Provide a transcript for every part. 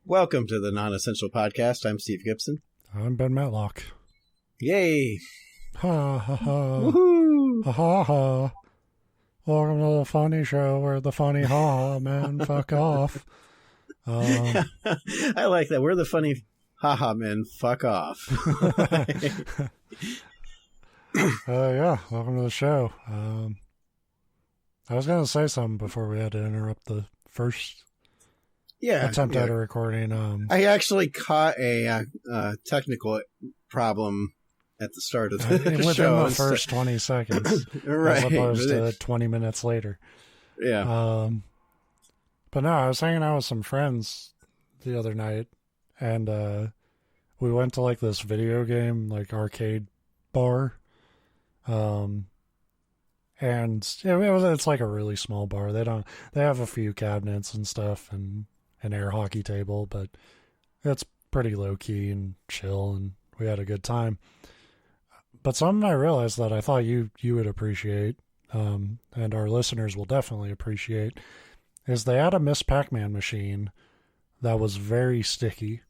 Welcome to the Non-Essential Podcast. I'm Steve Gibson. I'm Ben Matlock. Yay! Ha ha ha. Woohoo! Ha ha ha. Welcome to the funny show where the funny ha man fuck off. I like that. We're the funny haha men. Fuck off. Yeah, welcome to the show. I was going to say something before we had to interrupt the first attempt at a recording. I actually caught a technical problem at the start of the within show. The first 20 seconds. Right. As opposed to 20 minutes later. Yeah. But no, I was hanging out with some friends the other night, and we went to like this video game, like arcade bar. And it's like a really small bar. They have a few cabinets and stuff and an air hockey table, but it's pretty low key and chill, and we had a good time. But something I realized that I thought you would appreciate, and our listeners will definitely appreciate, is they had a Miss Pac-Man machine that was very sticky.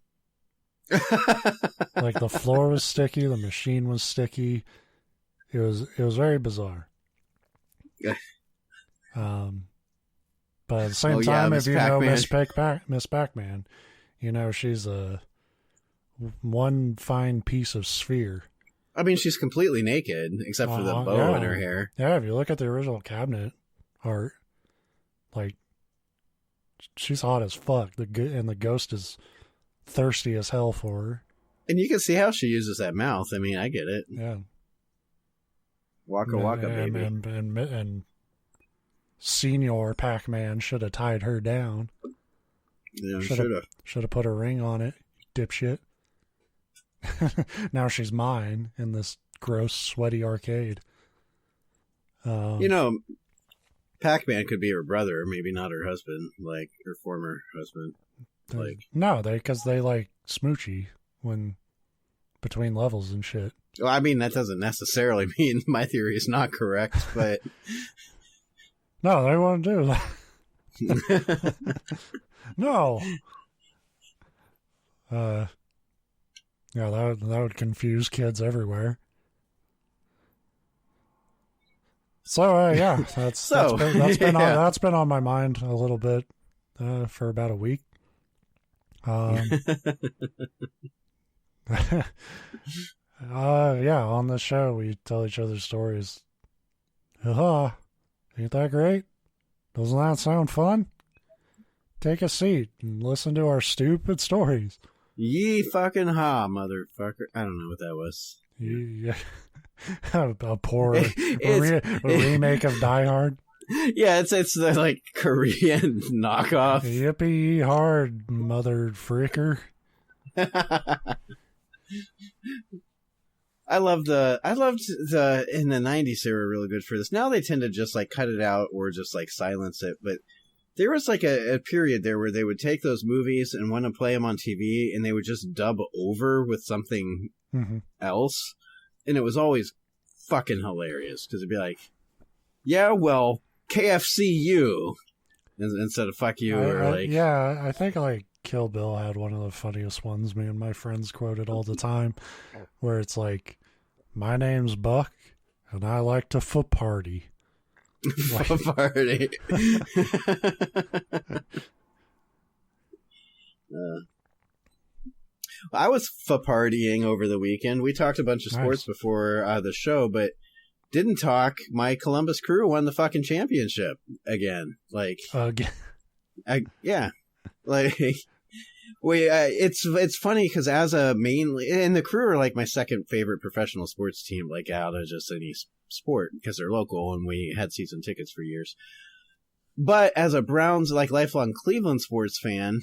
Like the floor was sticky, the machine was sticky. It was very bizarre. But at the same time, if you know Miss Pac-Man, you know she's a one fine piece of sphere. I mean, she's completely naked except for the bow in her hair. Yeah, if you look at the original cabinet art, like she's hot as fuck. And the ghost is thirsty as hell for her. And you can see how she uses that mouth. I mean, I get it. Yeah. Waka waka, baby. And Senior Pac-Man should have tied her down. Yeah, should have put a ring on it, dipshit. Now she's mine in this gross, sweaty arcade. Pac-Man could be her brother, maybe not her husband, like her former husband. No, because they like smoochy when between levels and shit. Well, I mean, that doesn't necessarily mean my theory is not correct, but no, they won't do that. No. Yeah, that would confuse kids everywhere. So yeah, that's been on my mind a little bit for about a week. Yeah, on this show we tell each other stories. Ain't that great? Doesn't that sound fun? Take a seat and listen to our stupid stories. Yee fucking ha, motherfucker. I don't know what that was. Yeah. A poor remake of Die Hard. Yeah, it's the like Korean knockoff. Yippee hard, mother fricker. I loved the in the 90s they were really good for this. Now they tend to just like cut it out or just like silence it, but there was like a period there where they would take those movies and want to play them on TV and they would just dub over with something else. And it was always fucking hilarious because it'd be like, yeah, well, KFCU instead of fuck you. I think like Kill Bill had one of the funniest ones me and my friends quoted all the time where it's like, my name's Buck and I like to foot party. Party. I was partying over the weekend. We talked a bunch of sports before the show, but didn't talk. My Columbus Crew won the fucking championship again. Yeah. Like it's funny because as a mainly, and the Crew are like my second favorite professional sports team, like out of just any sport because they're local and we had season tickets for years. But as a Browns, like lifelong Cleveland sports fan,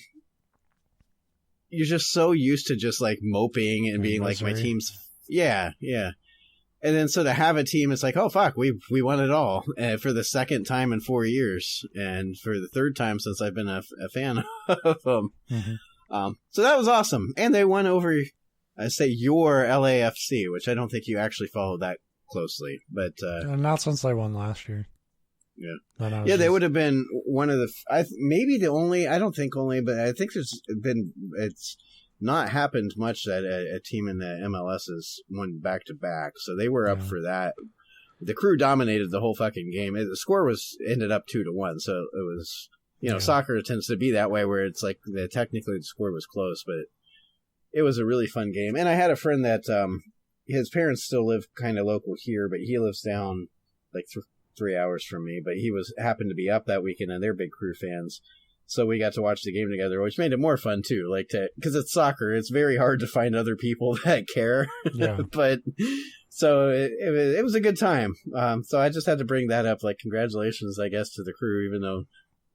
you're just so used to just like moping and being like my team's, yeah. And then so to have a team, it's like, oh fuck, we won it all for the second time in 4 years, and for the third time since I've been a fan of them. So that was awesome, and they won over, I say, your LAFC, which I don't think you actually followed that closely, but not since they won last year. Yeah. Yeah, they would have been one of the, maybe the only, I don't think only, but I think it's not happened much that a team in the MLS has won back to back. So they were up for that. The Crew dominated the whole fucking game. The score ended up 2-1. So it was, soccer tends to be that way where it's like technically the score was close, but it was a really fun game. And I had a friend that, his parents still live kind of local here, but he lives down like 3 hours from me, but he happened to be up that weekend and they're big Crew fans. So we got to watch the game together, which made it more fun too. Because it's soccer, it's very hard to find other people that care. Yeah. But so it was a good time. So I just had to bring that up. Like, congratulations, I guess, to the Crew, even though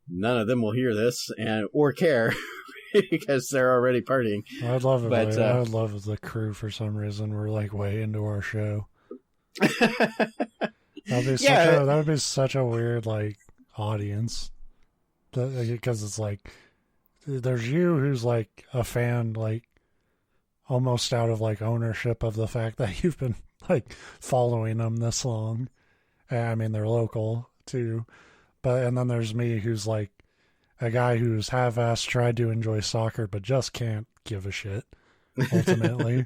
none of them will hear this or care because they're already partying. I'd love it. But I would love the Crew for some reason. We're like way into our show. That would be such a weird like audience. Because it's like there's you who's like a fan, like almost out of like ownership of the fact that you've been like following them this long. I mean, they're local too, and then there's me who's like a guy who's half-assed tried to enjoy soccer but just can't give a shit ultimately.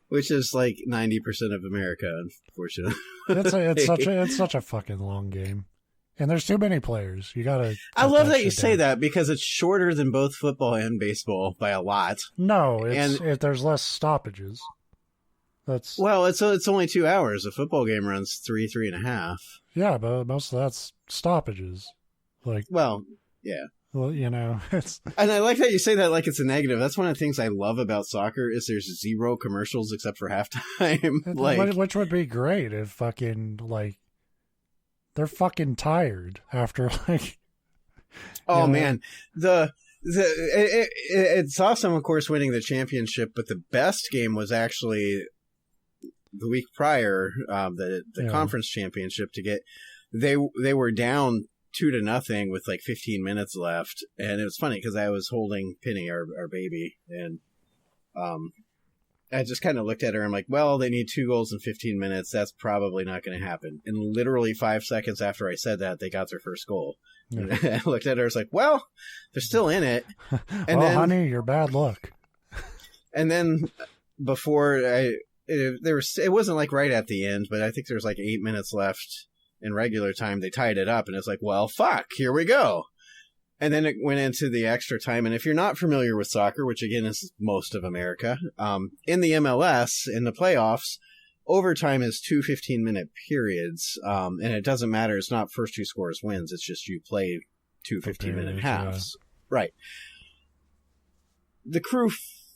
Which is like 90% of America, unfortunately. It's such a fucking long game. And there's too many players. You gotta. I love that you say that because it's shorter than both football and baseball by a lot. No, there's less stoppages. It's only 2 hours. A football game runs 3.5. Yeah, but most of that's stoppages. Like, well, yeah. Well, it's. And I like that you say that like it's a negative. That's one of the things I love about soccer is there's 0 commercials except for halftime. Which would be great if fucking like. They're fucking tired after like. Oh man, it's awesome, of course, winning the championship. But the best game was actually the week prior, the conference championship. They were down 2-0 with like 15 minutes left, and it was funny because I was holding Penny, our baby, and I just kind of looked at her. I'm like, well, they need 2 goals in 15 minutes. That's probably not going to happen. And literally 5 seconds after I said that, they got their first goal. Yeah. And I looked at her. I was like, well, they're still in it. And well, honey, you're bad luck. And then before it wasn't like right at the end, but I think there was like 8 minutes left in regular time. They tied it up, and it's like, well, fuck, here we go. And then it went into the extra time. And if you're not familiar with soccer, which again is most of America, in the MLS, in the playoffs, overtime is 2 15-minute periods. And it doesn't matter. It's not first 2 scores wins. It's just you play 2 15-minute halves. Yeah. Right. The Crew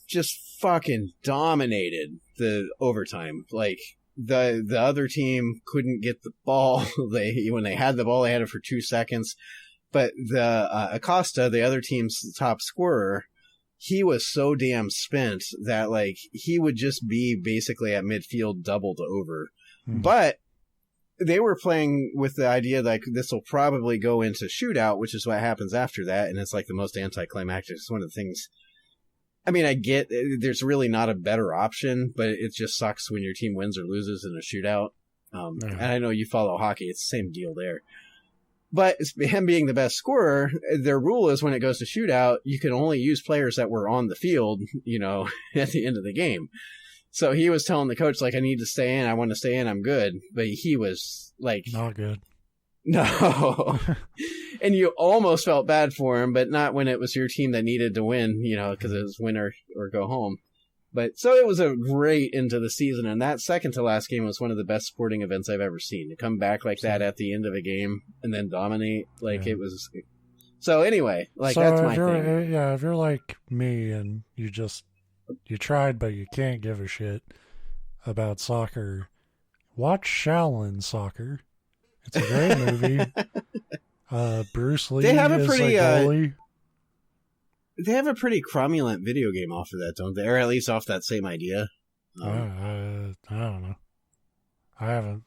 just fucking dominated the overtime. Like, the other team couldn't get the ball. When they had the ball, they had it for 2 seconds. But the Acosta, the other team's top scorer, he was so damn spent that like he would just be basically at midfield doubled over. But they were playing with the idea like this will probably go into shootout, which is what happens after that, and it's like the most anticlimactic. It's one of the things. I mean, I get there's really not a better option, but it just sucks when your team wins or loses in a shootout. And I know you follow hockey; it's the same deal there. But him being the best scorer, their rule is when it goes to shootout, you can only use players that were on the field, at the end of the game. So he was telling the coach, like, I need to stay in. I want to stay in. I'm good. But he was like... Not good. No. And you almost felt bad for him, but not when it was your team that needed to win, because it was win or go home. But so it was a great end to the season, and that second to last game was one of the best sporting events I've ever seen. To come back like that at the end of a game and then dominate, it was. So anyway, that's my thing. Yeah, if you're like me and you tried but you can't give a shit about soccer, watch Shaolin Soccer. It's a great movie. Bruce Lee is a goalie. They have a pretty cromulent video game off of that, don't they? Or at least off that same idea. I don't know. I haven't.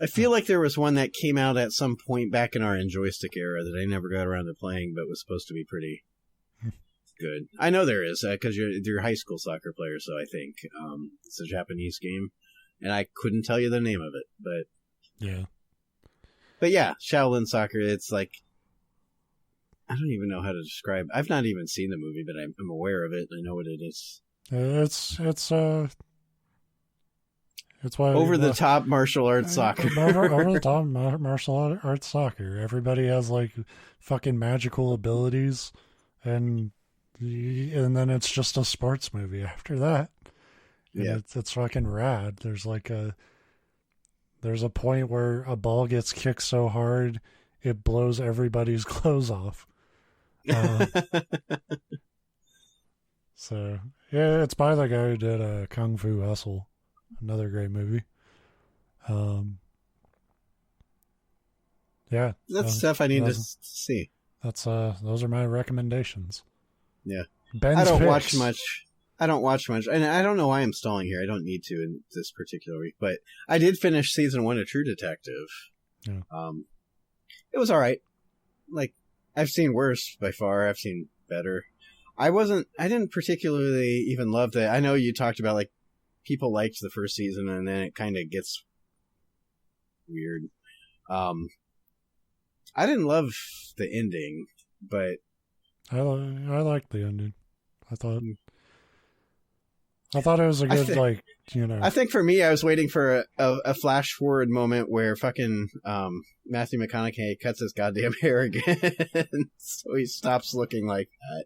I feel like there was one that came out at some point back in our Enjoystick era that I never got around to playing, but was supposed to be pretty good. I know there is, because you're a high school soccer player, so I think it's a Japanese game. And I couldn't tell you the name of it, but... Yeah. But yeah, Shaolin Soccer, it's like, I don't even know how to describe. I've not even seen the movie, but I'm aware of it. I know what it is. It's why over the top martial arts soccer. over the top martial arts soccer. Everybody has like fucking magical abilities, and then it's just a sports movie after that. And yeah, it's fucking rad. There's a point where a ball gets kicked so hard it blows everybody's clothes off. So yeah, it's by the guy who did Kung Fu Hustle, another great movie. Yeah, that's stuff I need to see. That's those are my recommendations. Yeah, Ben's I don't picks. watch much. And I don't know why I'm stalling here. I don't need to in this particular week, but I did finish season 1 of True Detective. Yeah. It was all right. Like, I've seen worse by far. I've seen better. I didn't particularly even love that. I know you talked about, like, people liked the first season and then it kind of gets weird. I didn't love the ending, but I liked the ending. I thought it was a good, I think for me, I was waiting for a flash forward moment where fucking Matthew McConaughey cuts his goddamn hair again, so he stops looking like that.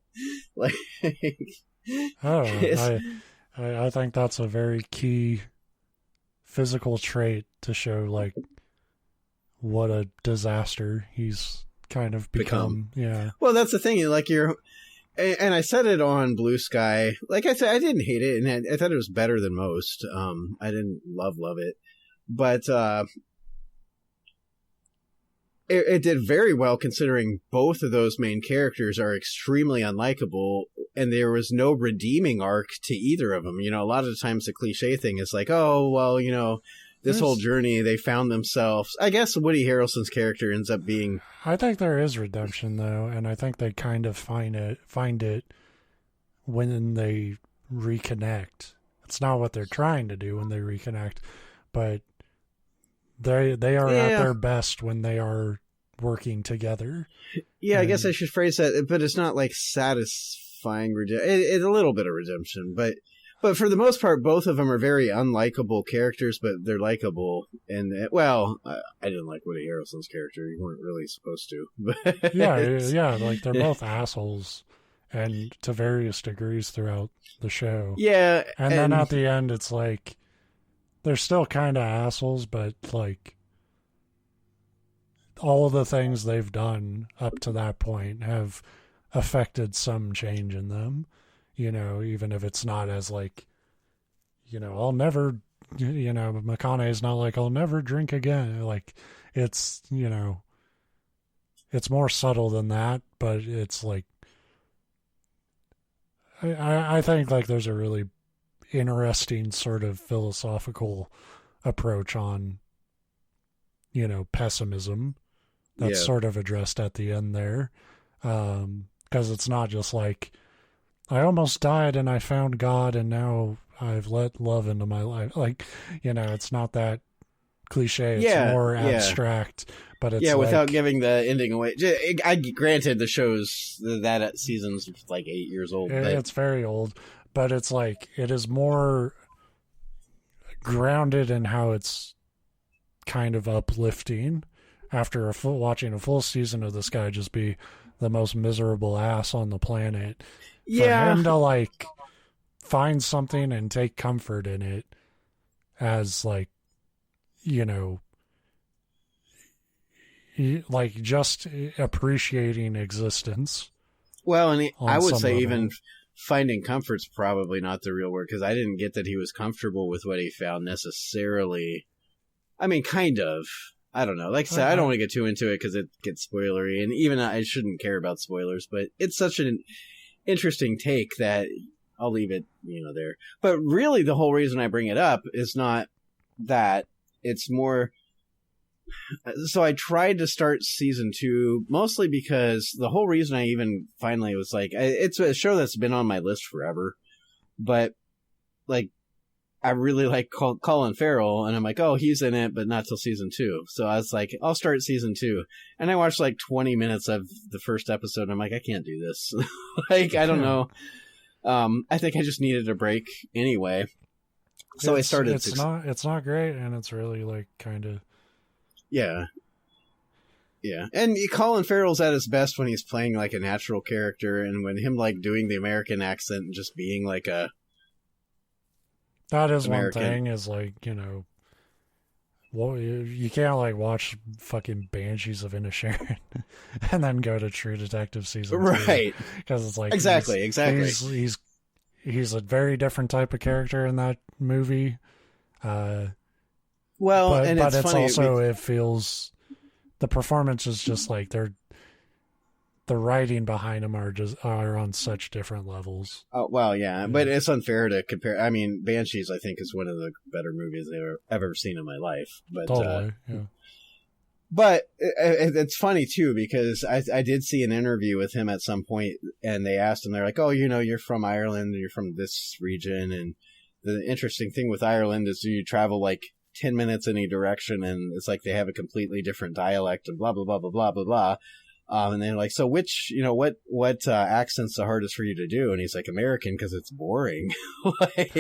Like, I think that's a very key physical trait to show like what a disaster he's kind of become. Yeah. Well, that's the thing. Like and I said it on Blue Sky. Like I said, I didn't hate it, and I thought it was better than most. I didn't love it, but it did very well considering both of those main characters are extremely unlikable, and there was no redeeming arc to either of them. You know, a lot of the times the cliche thing is like, oh, well, you know, this whole journey, they found themselves. I guess Woody Harrelson's character ends up being... I think there is redemption, though, and I think they kind of find it when they reconnect. It's not what they're trying to do when they reconnect, but they are at their best when they are working together. Yeah, I guess I should phrase that, but it's not like satisfying it's a little bit of redemption, but for the most part, both of them are very unlikable characters, but they're likable. And I didn't like Woody Harrelson's character. You weren't really supposed to. But yeah, like they're both assholes, and to various degrees throughout the show. Yeah, and then at the end, it's like they're still kind of assholes, but like all of the things they've done up to that point have affected some change in them. You know, even if it's not as like, you know, I'll never, you know, McConaughey's not like, I'll never drink again. Like, it's, you know, it's more subtle than that, but it's like, I think like there's a really interesting sort of philosophical approach on, you know, pessimism that's sort of addressed at the end there. 'Cause it's not just like, I almost died and I found God and now I've let love into my life. Like, you know, it's not that cliche. It's more abstract, but it's without giving the ending away. Granted, the show's that season's like 8 years old. It's very old, but it's like, it is more grounded in how it's kind of uplifting after watching a full season of this guy just be the most miserable ass on the planet. For him to like find something and take comfort in it as like, you know, like just appreciating existence. Well, and I would say even finding comfort's probably not the real word, because I didn't get that he was comfortable with what he found necessarily. I mean, kind of. I don't know. Like I said, I don't want to get too into it because it gets spoilery, and even I shouldn't care about spoilers, but it's such an interesting take that I'll leave it, you know, there. But really, the whole reason I bring it up is not that. It's more. So I tried to start season 2 mostly because the whole reason I even finally was like, it's a show that's been on my list forever, but like I really like Colin Farrell, and I'm like, oh, he's in it, but not till season 2. So I was like, I'll start season 2. And I watched like 20 minutes of the first episode, and I'm like, I can't do this. Like, I don't know. I think I just needed a break anyway. So I started. It's not great, and it's really like kind of. Yeah. Yeah. And Colin Farrell's at his best when he's playing like a natural character, and when him like doing the American accent and just being like a. That is American. One thing is like, you know, well, you can't like watch fucking Banshees of Inisherin and then go to True Detective season 2. Right. Because it's like. Exactly. He's a very different type of character in that movie. Well, but it's it's funny. Also, it feels, the performance is just like the writing behind them are on such different levels. Oh, well, yeah, but it's unfair to compare. I mean, Banshees, I think, is one of the better movies I've ever seen in my life. But, totally, yeah. But it's funny, too, because I did see an interview with him at some point, and they asked him, they're like, oh, you know, you're from Ireland, you're from this region, and the interesting thing with Ireland is you travel, like, 10 minutes any direction, and it's like they have a completely different dialect, and blah, blah, blah, blah, blah, blah, blah. And they're like, so which, you know, what accent's the hardest for you to do? And he's like, American, because it's boring. Like,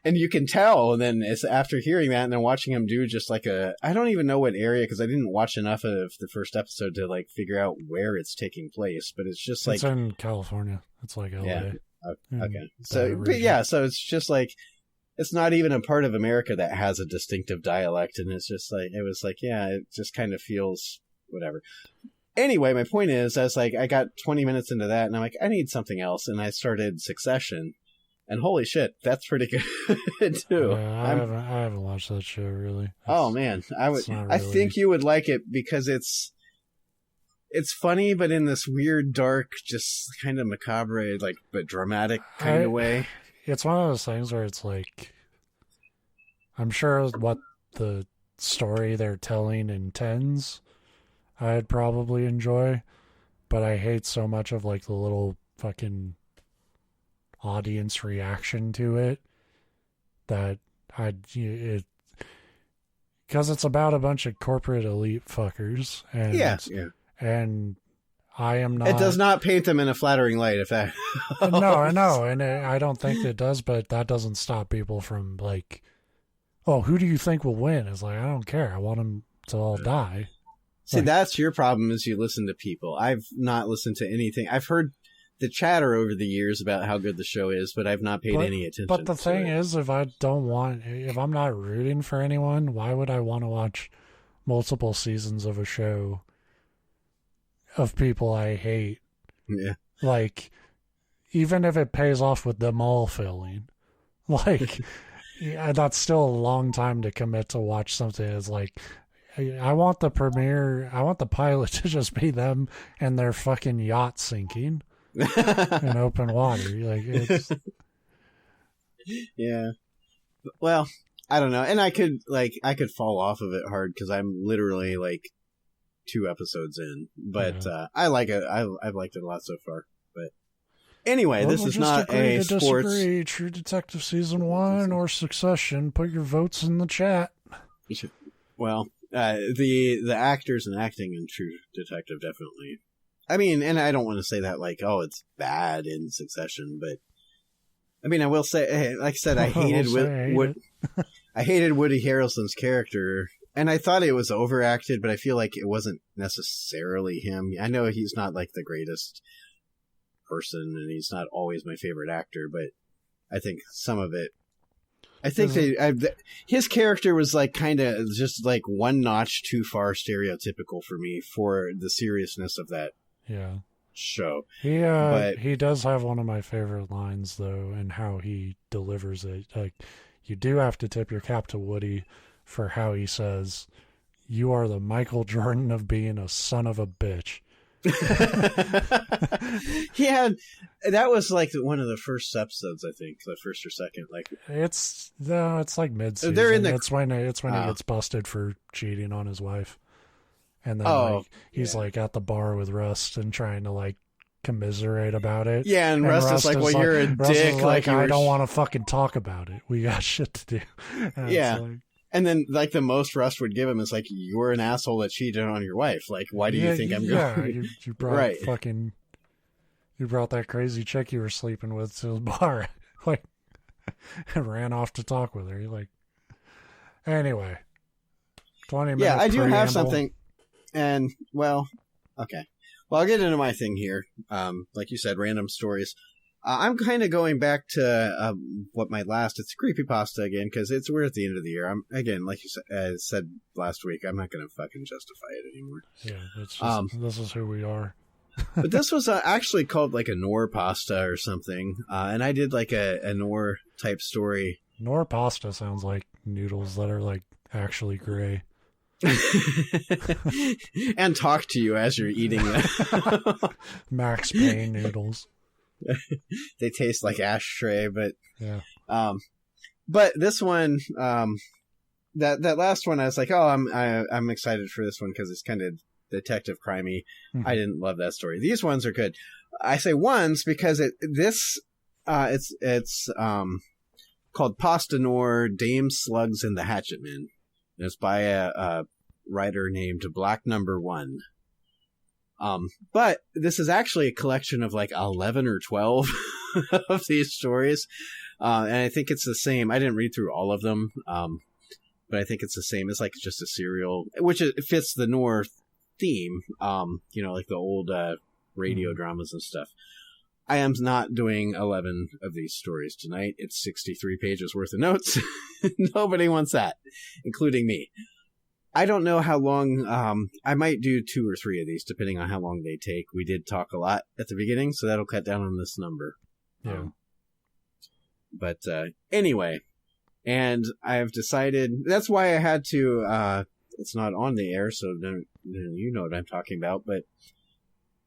and you can tell. And then it's after hearing that and then watching him do just like I don't even know what area, because I didn't watch enough of the first episode to like figure out where it's taking place. But it's just like. It's in California. It's like LA. Yeah. Okay. So, but yeah, so it's just like. It's not even a part of America that has a distinctive dialect. And it's just like, it was like, yeah, it just kind of feels. Whatever. Anyway, my point is, I was like, I got 20 minutes into that, and I'm like, I need something else, and I started Succession, and holy shit, that's pretty good too. Yeah, I haven't watched that show really. Oh man, I think you would like it because it's funny, but in this weird, dark, just kind of macabre, like but dramatic kind of way. It's one of those things where it's like, I'm sure what the story they're telling intends. I'd probably enjoy, but I hate so much of like the little fucking audience reaction to it that because it's about a bunch of corporate elite fuckers, and and I am not. It does not paint them in a flattering light. If that no, I know, and I don't think it does, but that doesn't stop people from like, oh, who do you think will win? It's like, I don't care. I want them to all die. See, that's your problem is you listen to people. I've not listened to anything. I've heard the chatter over the years about how good the show is, but I've not paid any attention. But the thing is, if I'm not rooting for anyone, why would I want to watch multiple seasons of a show of people I hate? Yeah. Like, even if it pays off with them all failing, like, yeah, that's still a long time to commit to watch something that's like, I want the pilot to just be them and their fucking yacht sinking in open water. Like, it's. Yeah. Well, I don't know. And I could fall off of it hard because I'm literally like 2 episodes in, but I like it. I've liked it a lot so far, but anyway, this is not a sports. Disagree. True Detective season 1 or Succession. Put your votes in the chat. Well, the actors and acting in True Detective definitely. I mean, and I don't want to say that like, oh, it's bad in Succession, but I mean, I will say, like I said, I hated I hated Woody Harrelson's character, and I thought it was overacted, but I feel like it wasn't necessarily him. I know he's not like the greatest person, and he's not always my favorite actor, but I think some of it. I think his character was like kind of just like one notch too far stereotypical for me for the seriousness of that show. He does have one of my favorite lines though, and how he delivers it. Like, you do have to tip your cap to Woody for how he says, "You are the Michael Jordan of being a son of a bitch." Yeah, that was like one of the first episodes, I think, the first or second. Like, it's like mid-season. It's when he gets busted for cheating on his wife, and then he's like at the bar with Rust and trying to like commiserate about it. Yeah, and Rust is like, well, you're a Rust dick. is Like, I don't want to fucking talk about it. We got shit to do. And yeah. it's like, And then, like, the most Rust would give him is like, you're an asshole that cheated on your wife. Like, why do you think I'm going? Yeah, you brought you brought that crazy chick you were sleeping with to the bar, like, and ran off to talk with her. You're like, anyway, 20 minutes. Yeah, I do preamble. have something, and well, okay. Well, I'll get into my thing here. Like you said, random stories. I'm kind of going back to what might last. It's creepypasta again because we're at the end of the year. I'm again, like you said last week. I'm not going to fucking justify it anymore. Yeah, it's just, this is who we are. But this was actually called like a Noir pasta or something, and I did like a Noir type story. Noir pasta sounds like noodles that are like actually gray. And talk to you as you're eating them. Max Payne noodles. They taste like ashtray, but yeah. But this one, that last one, I was like, oh, I'm excited for this one because it's kind of detective crimey. Mm-hmm. I didn't love that story. These ones are good. I say ones because it's called Pasta Noir, Dame Slugs and the Hatchetman. And it's by a writer named Black Number 1. But this is actually a collection of like 11 or 12 of these stories. And I think it's the same. I didn't read through all of them. But I think it's the same. It's like just a serial, which it fits the Noir theme. Like the old radio dramas and stuff. I am not doing 11 of these stories tonight. It's 63 pages worth of notes. Nobody wants that, including me. I don't know how long. I might do 2 or 3 of these, depending on how long they take. We did talk a lot at the beginning, so that'll cut down on this number. Yeah. But anyway, and I've decided that's why I had to. It's not on the air, so you know what I'm talking about. But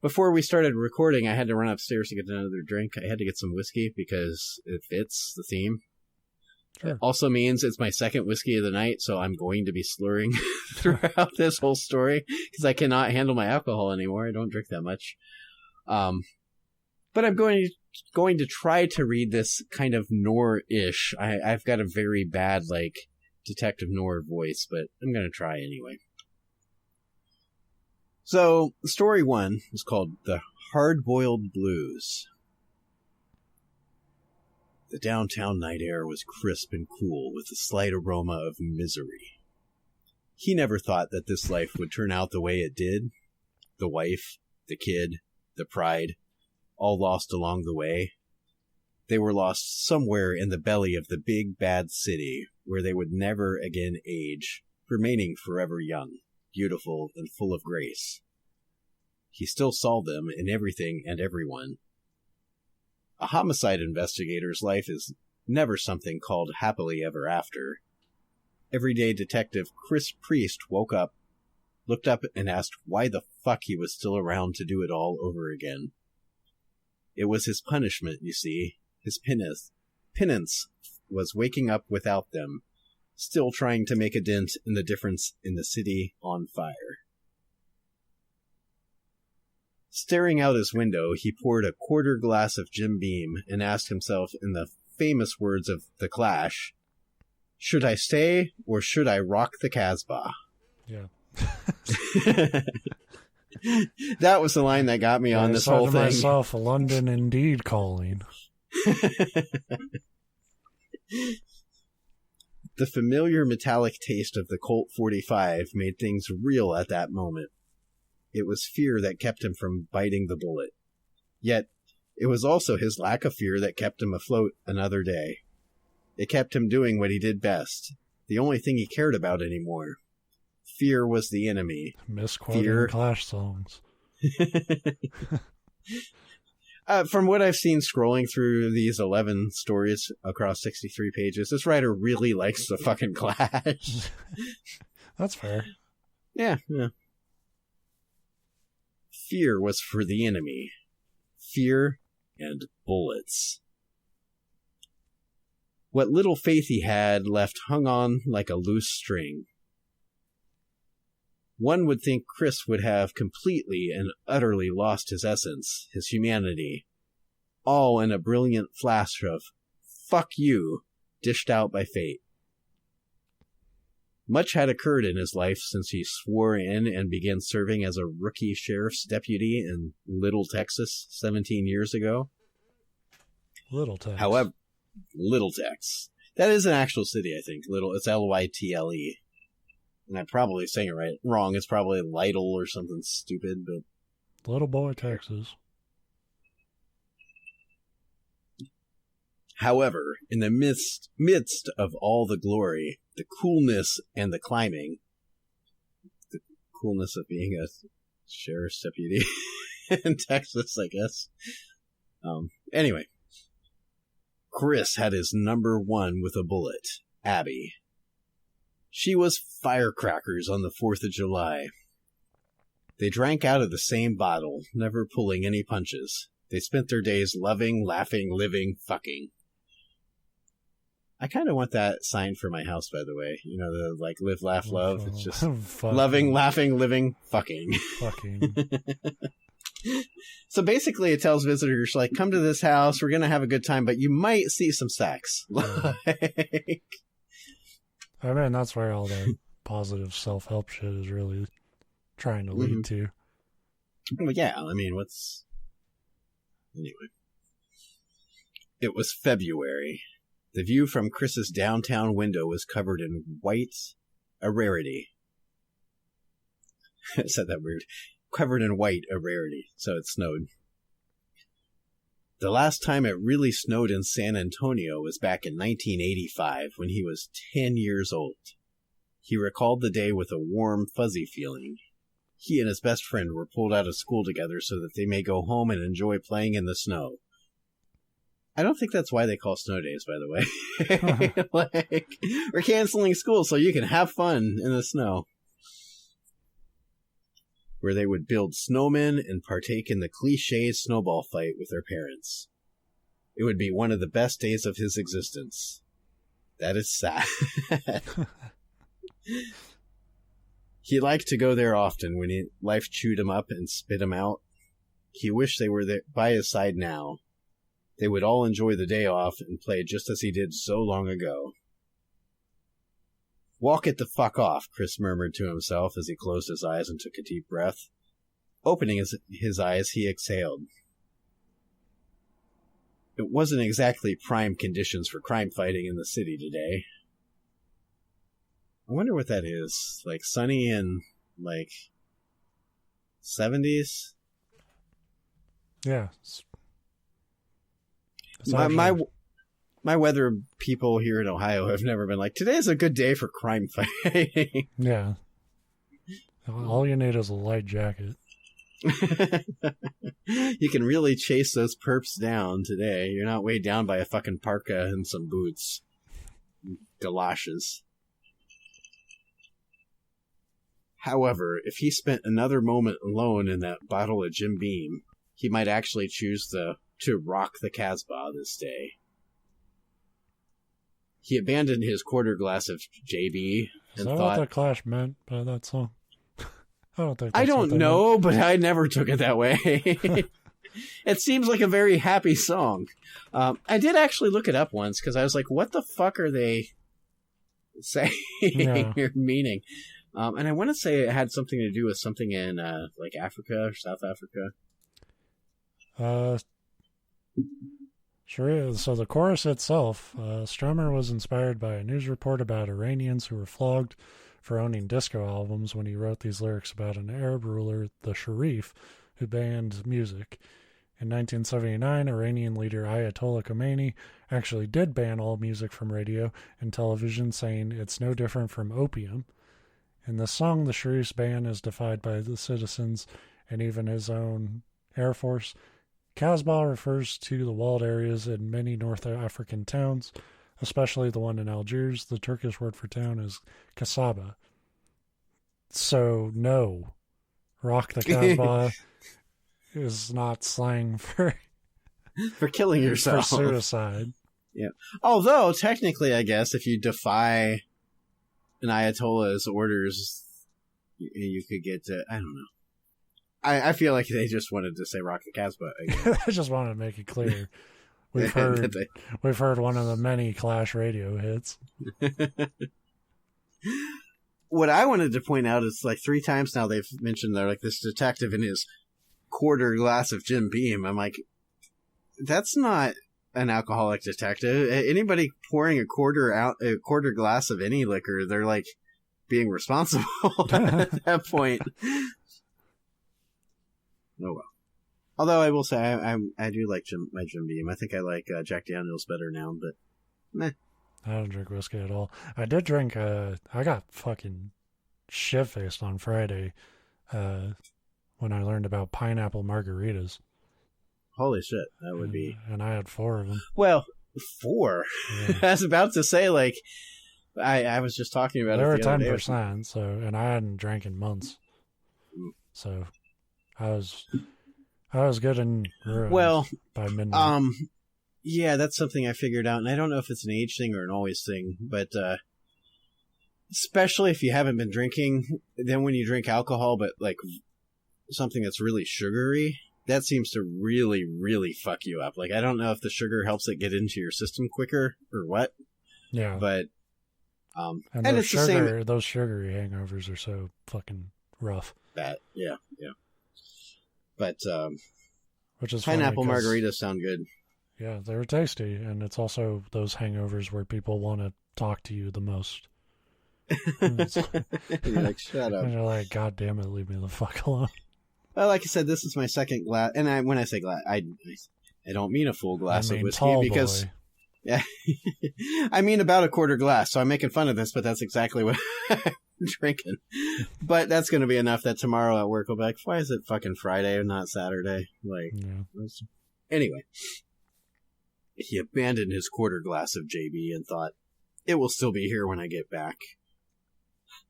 before we started recording, I had to run upstairs to get another drink. I had to get some whiskey because it fits the theme. Sure. It also means it's my second whiskey of the night, so I'm going to be slurring throughout this whole story because I cannot handle my alcohol anymore. I don't drink that much. But I'm going to try to read this kind of Noir-ish. I've got a very bad, like, detective Noir voice, but I'm going to try anyway. So, story 1 is called The Hard-Boiled Blues. The downtown night air was crisp and cool with a slight aroma of misery. He never thought that this life would turn out the way it did. The wife, the kid, the pride, all lost along the way. They were lost somewhere in the belly of the big bad city where they would never again age, remaining forever young, beautiful, and full of grace. He still saw them in everything and everyone. A homicide investigator's life is never something called happily ever after. Everyday detective Chris Priest woke up, looked up, and asked why the fuck he was still around to do it all over again. It was his punishment, you see. His penance was waking up without them, still trying to make a dent in the difference in the city on fire. Staring out his window, he poured a quarter glass of Jim Beam and asked himself in the famous words of The Clash, should I stay or should I rock the Casbah? Yeah. That was the line that got me on this whole thing. I said to myself, London indeed calling. The familiar metallic taste of the Colt 45 made things real at that moment. It was fear that kept him from biting the bullet. Yet, it was also his lack of fear that kept him afloat another day. It kept him doing what he did best, the only thing he cared about anymore. Fear was the enemy. Misquoting Clash songs. From what I've seen scrolling through these 11 stories across 63 pages, this writer really likes the fucking Clash. That's fair. Yeah. Fear was for the enemy. Fear and bullets. What little faith he had left hung on like a loose string. One would think Chris would have completely and utterly lost his essence, his humanity, all in a brilliant flash of "fuck you" dished out by fate. Much had occurred in his life since he swore in and began serving as a rookie sheriff's deputy in Little, Texas 17 years ago. Little Tex. However, Little Tex. That is an actual city, I think. Little, it's Lytle. And I'm probably saying it wrong. It's probably Lytle or something stupid, but... Little boy, Texas. However, in the midst of all the glory, the coolness and the climbing, the coolness of being a sheriff's deputy in Texas, I guess. Anyway, Chris had his number one with a bullet, Abby. She was firecrackers on the 4th of July. They drank out of the same bottle, never pulling any punches. They spent their days loving, laughing, living, fucking. I kind of want that sign for my house, by the way. You know, the like live, laugh, love. It's just loving, laughing, living, fucking. Fucking. So basically it tells visitors, like, come to this house, we're going to have a good time, but you might see some sex. Like... I mean, that's where all the positive self-help shit is really trying to lead to. Well, yeah, I mean, Anyway. It was February. The view from Chris's downtown window was covered in white, a rarity. I said that weird. Covered in white, a rarity, so it snowed. The last time it really snowed in San Antonio was back in 1985, when he was 10 years old. He recalled the day with a warm, fuzzy feeling. He and his best friend were pulled out of school together so that they may go home and enjoy playing in the snow. I don't think that's why they call snow days, by the way. Like, we're canceling school so you can have fun in the snow. Where they would build snowmen and partake in the cliché snowball fight with their parents. It would be one of the best days of his existence. That is sad. He liked to go there often when life chewed him up and spit him out. He wished they were there by his side now. They would all enjoy the day off and play just as he did so long ago. Walk it the fuck off, Chris murmured to himself as he closed his eyes and took a deep breath. Opening his eyes, he exhaled. It wasn't exactly prime conditions for crime fighting in the city today. I wonder what that is. Like sunny and like 70s? Yeah. My weather people here in Ohio have never been like, today's a good day for crime fighting. Yeah. All you need is a light jacket. You can really chase those perps down today. You're not weighed down by a fucking parka and some boots. Galoshes. However, if he spent another moment alone in that bottle of Jim Beam, he might actually choose to rock the Casbah this day. He abandoned his quarter glass of JB and thought... Is that what the Clash meant by that song? I don't know, but I never took it that way. It seems like a very happy song. I did actually look it up once, because I was like, what the fuck are they saying or meaning? And I want to say it had something to do with something in like Africa or South Africa. Sure is. So the chorus itself, Strummer was inspired by a news report about Iranians who were flogged for owning disco albums when he wrote these lyrics about an Arab ruler, the Sharif, who banned music. In 1979, Iranian leader Ayatollah Khomeini actually did ban all music from radio and television, saying it's no different from opium. In the song, the Sharif's ban is defied by the citizens and even his own Air Force. Casbah refers to the walled areas in many North African towns, especially the one in Algiers. The Turkish word for town is Kasaba. So, no. Rock the Casbah is not slang for killing yourself. For suicide. Yeah. Although, technically, I guess, if you defy an Ayatollah's orders, you could get to, I don't know. I feel like they just wanted to say Rock the Casbah again. I just wanted to make it clear. We've heard one of the many Clash radio hits. What I wanted to point out is like 3 times now they've mentioned they're like this detective in his quarter glass of Jim Beam. I'm like, that's not an alcoholic detective. Anybody pouring a quarter glass of any liquor, they're like being responsible at that point. Oh well. Although I will say I do like my Jim Beam. I think I like Jack Daniels better now, but meh. I don't drink whiskey at all. I did drink. I got fucking shit faced on Friday when I learned about pineapple margaritas. Holy shit, that would be. And I had 4 of them. Well, 4. Yeah. I was about to say like I was just talking about. They were the 10%. So, and I hadn't drank in months. So, I was good and ruined by midnight. Yeah, that's something I figured out, and I don't know if it's an age thing or an always thing, but especially if you haven't been drinking, then when you drink alcohol, but like something that's really sugary, that seems to really, really fuck you up. Like, I don't know if the sugar helps it get into your system quicker or what. Yeah. But, and it's the same. Those sugary hangovers are so fucking rough. Bad. Yeah. But, which is pineapple margaritas sound good. Yeah, they're tasty, and it's also those hangovers where people want to talk to you the most. You're like, shut up. And you're like, God damn it, leave me the fuck alone. Well, like I said, this is my second glass, and when I say glass, I don't mean a full glass of whiskey because, yeah, I mean about a quarter glass. So I'm making fun of this, but that's exactly what I'm drinking. But that's going to be enough that tomorrow at work I'll be like, why is it fucking Friday and not Saturday? Like, anyway. He abandoned his quarter glass of JB and thought, it will still be here when I get back.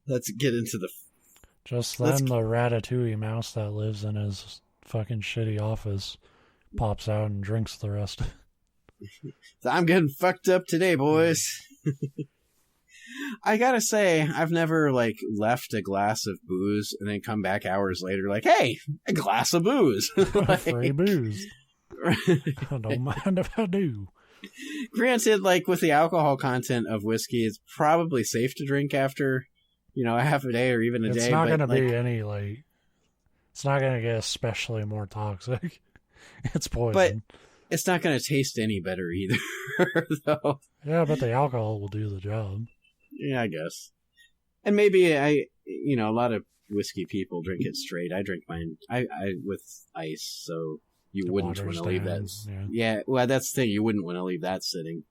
Let's get into the... Just then the Ratatouille mouse that lives in his fucking shitty office pops out and drinks the rest. I'm getting fucked up today, boys. I gotta say, I've never, like, left a glass of booze and then come back hours later like, hey, a glass of booze. Like, free booze. I don't mind if I do. Granted, like with the alcohol content of whiskey, it's probably safe to drink after, a half a day or even a day. It's not going to be any it's not going to get especially more toxic. It's poison. But it's not going to taste any better either, though. Yeah, but the alcohol will do the job. Yeah, I guess. And maybe a lot of whiskey people drink it straight. I drink mine I with ice, so you wouldn't want to leave that. Yeah, well, that's the thing. You wouldn't want to leave that sitting.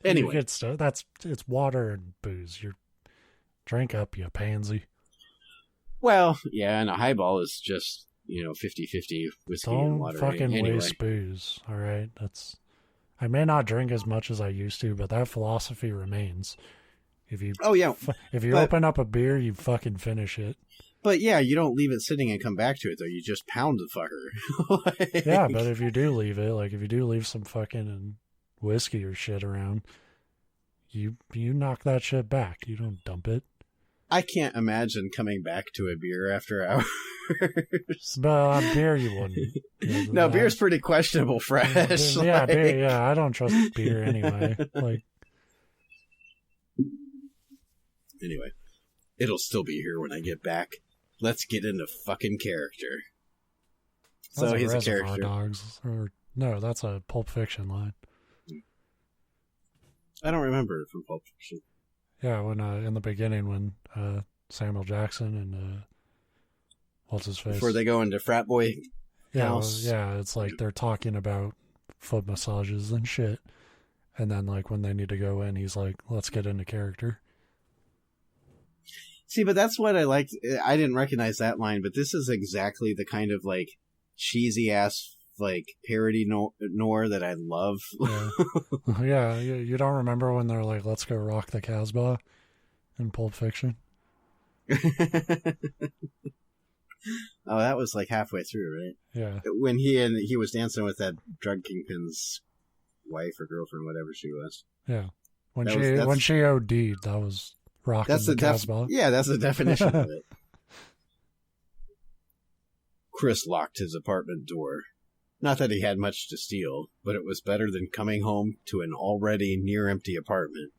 Anyway, it's water and booze. You drink up, you pansy. Well, yeah, and a highball is just 50-50 whiskey and water. Don't fucking waste booze. All right, I may not drink as much as I used to, but that philosophy remains. If you open up a beer, you fucking finish it. But yeah, you don't leave it sitting and come back to it, though. You just pound the fucker. Yeah, but if you do leave it, like if you do leave some fucking whiskey or shit around, you knock that shit back. You don't dump it. I can't imagine coming back to a beer after hours. But on beer, you wouldn't. No, beer's pretty questionable fresh. Yeah, beer, yeah, I don't trust beer anyway. Anyway, it'll still be here when I get back. Let's get into fucking character. So he's a character. Dogs, no, that's a Pulp Fiction line. I don't remember it from Pulp Fiction. Yeah, when in the beginning when Samuel Jackson and what's his face before they go into frat boy house. Yeah, it's like they're talking about foot massages and shit, and then like when they need to go in, he's like, "Let's get into character." See, but that's what I liked. I didn't recognize that line, but this is exactly the kind of like cheesy ass like parody noir that I love. Yeah, you don't remember when they're like, "Let's go rock the Casbah" in Pulp Fiction? Oh, that was like halfway through, right? Yeah. When he was dancing with that drug kingpin's wife or girlfriend, whatever she was. Yeah. When she OD'd, that was rocking the Casbah. Yeah, that's the definition of it. Chris locked his apartment door. Not that he had much to steal, but it was better than coming home to an already near-empty apartment.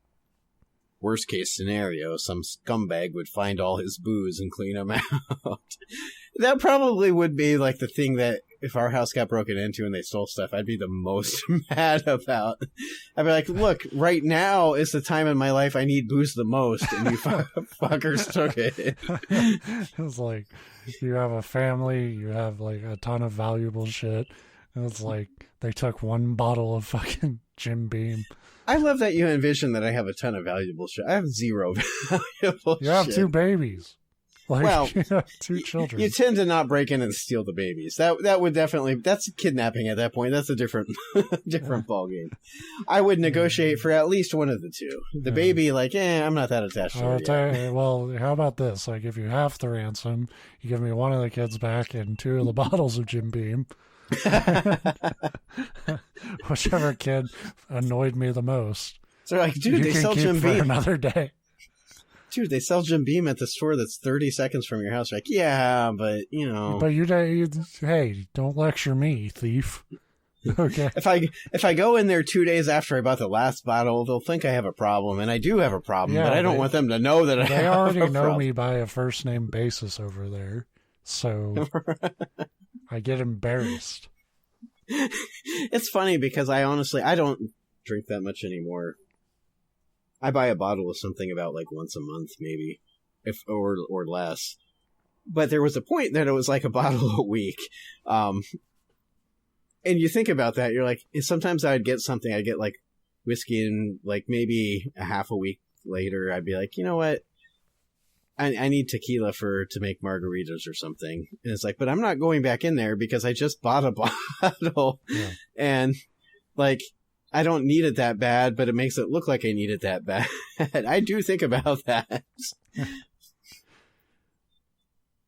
Worst case scenario, some scumbag would find all his booze and clean him out. That probably would be like the thing that if our house got broken into and they stole stuff, I'd be the most mad about. I'd be like, look, right now is the time in my life I need booze the most, and you fuckers took it. It's like, you have a family, you have like a ton of valuable shit, and it's like, they took one bottle of fucking Jim Beam. I love that you envision that I have a ton of valuable shit. I have zero valuable shit. You have 2 babies. Like, well, you have 2 children. You tend to not break in and steal the babies. That would definitely, that's kidnapping at that point. That's a different ball game. I would negotiate for at least one of the 2. The baby, like, I'm not that attached to it. Well, how about this? I give you half the ransom. You give me one of the kids back and 2 of the bottles of Jim Beam. Whichever kid annoyed me the most. So like, dude, they sell Jim Beam another day. Dude, they sell Jim Beam at the store that's 30 seconds from your house. Like, yeah, but you know. But hey, don't lecture me, thief. Okay. If I go in there 2 days after I bought the last bottle, they'll think I have a problem, and I do have a problem. Yeah, but I don't want them to know that I have a problem. They already know me by a first name basis over there, so I get embarrassed. It's funny because I don't drink that much anymore. I buy a bottle of something about like once a month, maybe, or less. But there was a point that it was like a bottle a week. And you think about that, you're like, sometimes I'd get something, I'd get like whiskey, and like maybe a half a week later, I'd be like, you know what? I need tequila to make margaritas or something. And it's like, but I'm not going back in there because I just bought a bottle. Yeah. And like, I don't need it that bad, but it makes it look like I need it that bad. I do think about that.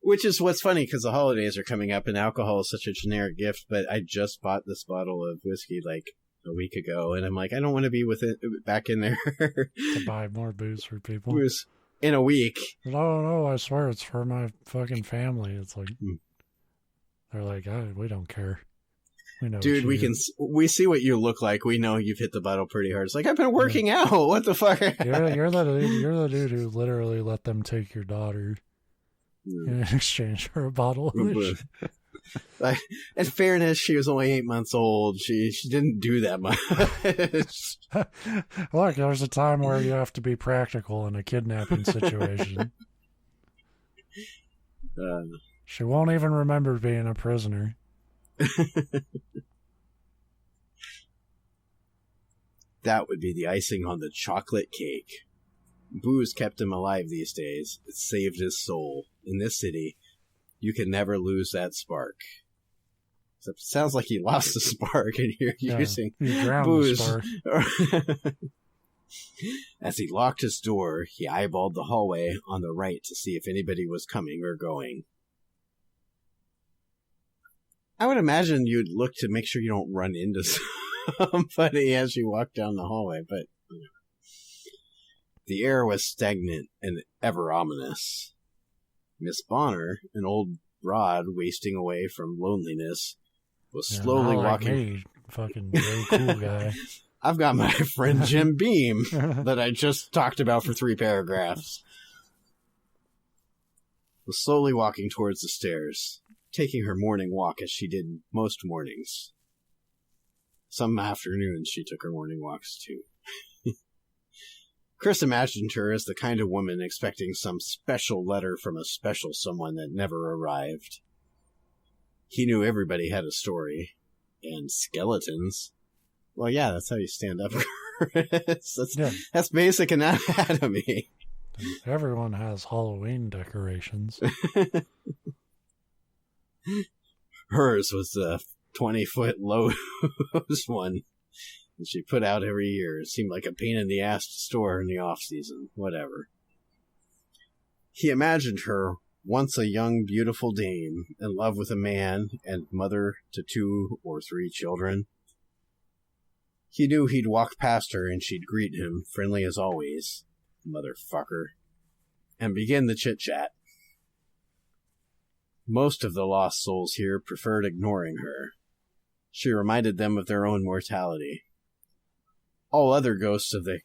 Which is what's funny, because the holidays are coming up and alcohol is such a generic gift, but I just bought this bottle of whiskey like a week ago, and I'm like, I don't want to be with it back in there. To buy more booze for people. Booze in a week. No, I swear it's for my fucking family. It's like, they're like, we don't care. We know, dude, we see what you look like. We know you've hit the bottle pretty hard. It's like, I've been working out. What the fuck? You're the dude who literally let them take your daughter in exchange for a bottle of like, in fairness, she was only 8 months old. She didn't do that much. Look, there's a time where you have to be practical in a kidnapping situation. She won't even remember being a prisoner. That would be the icing on the chocolate cake. Booze kept him alive these days. It saved his soul. In this city, you can never lose that spark. Except it sounds like he lost the spark and you're using booze. The spark. As he locked his door, he eyeballed the hallway on the right to see if anybody was coming or going. I would imagine you'd look to make sure you don't run into somebody as you walk down the hallway, but the air was stagnant and ever ominous. Miss Bonner, an old broad wasting away from loneliness, was slowly walking. Me, fucking very cool guy. I've got my friend Jim Beam that I just talked about for 3 paragraphs. Was slowly walking towards the stairs, taking her morning walk as she did most mornings. Some afternoons she took her morning walks too. Chris imagined her as the kind of woman expecting some special letter from a special someone that never arrived. He knew everybody had a story. And skeletons. Well, yeah, that's how you stand up. That's basic anatomy. Everyone has Halloween decorations. Hers was the 20-foot low one. And she put out every year. It seemed like a pain in the ass to store in the off-season. Whatever. He imagined her once a young, beautiful dame, in love with a man and mother to 2 or 3 children. He knew he'd walk past her and she'd greet him, friendly as always. Motherfucker. and begin the chit-chat. Most of the lost souls here preferred ignoring her. She reminded them of their own mortality. All other ghosts of the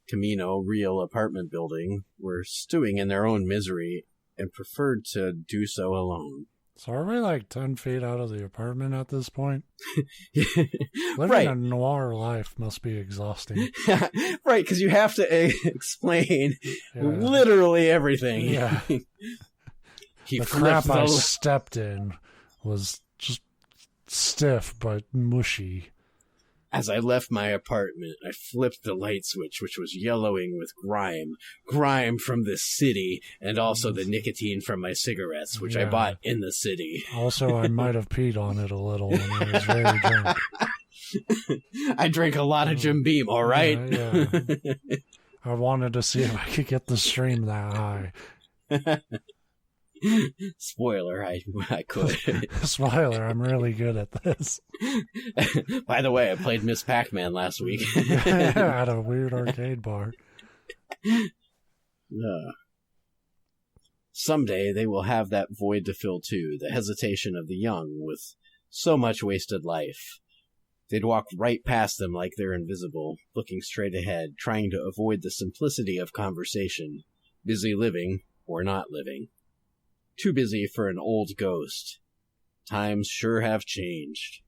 Camino Real apartment building were stewing in their own misery and preferred to do so alone. So are we like 10 feet out of the apartment at this point? Living Right. a noir life must be exhausting. Right, because you have to explain literally everything. Yeah. The crap I stepped in was just stiff but mushy. As I left my apartment, I flipped the light switch, which was yellowing with grime. Grime from the city, and also the nicotine from my cigarettes, which I bought in the city. Also, I might have peed on it a little when I was very drunk. I drank a lot of Jim Beam, all right? Yeah. I wanted to see if I could get the stream that high. Spoiler, I could. Spoiler, I'm really good at this. By the way, I played Miss Pac-Man last week. At a weird arcade bar. Someday they will have that void to fill too, the hesitation of the young with so much wasted life. They'd walk right past them like they're invisible, looking straight ahead, trying to avoid the simplicity of conversation, busy living or not living. Too busy for an old ghost. Times sure have changed.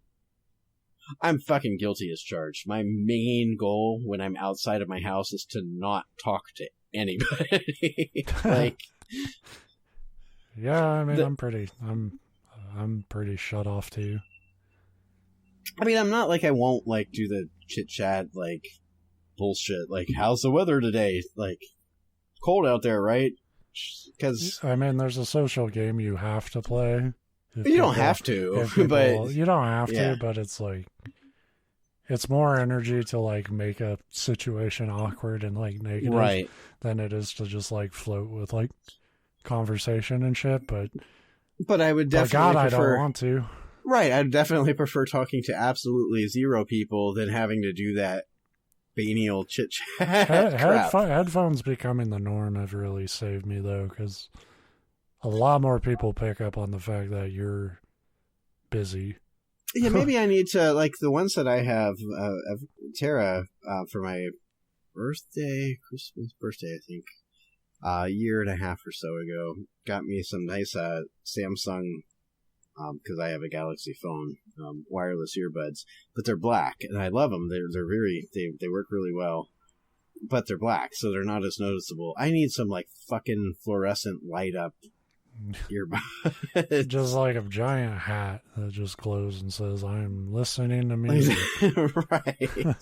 I'm fucking guilty as charged. My main goal when I'm outside of my house is to not talk to anybody. Like, yeah, I mean, I'm pretty shut off too. I mean, I'm not like I won't like do the chit chat like bullshit. Like, how's the weather today? Like, cold out there, right? Because I mean, there's a social game you have to play. You don't have to, but you don't have to. But it's like it's more energy to like make a situation awkward and like negative, right, than it is to just like float with like conversation and shit. But I would definitely I prefer. don't want to. Right, I'd definitely prefer talking to absolutely zero people than having to do that banal chit chat. Headphones becoming the norm have really saved me though, because a lot more people pick up on the fact that you're busy. Yeah, maybe I need to, like, the ones that I have, Tara, for my Christmas birthday, I think, a year and a half or so ago, got me some nice Samsung, because I have a Galaxy phone, wireless earbuds, but they're black, and I love them. They're very, they work really well, but they're black, so they're not as noticeable. I need some, like, fucking fluorescent light up earbuds. Just like a giant hat that just glows and says, "I'm listening to music." Right.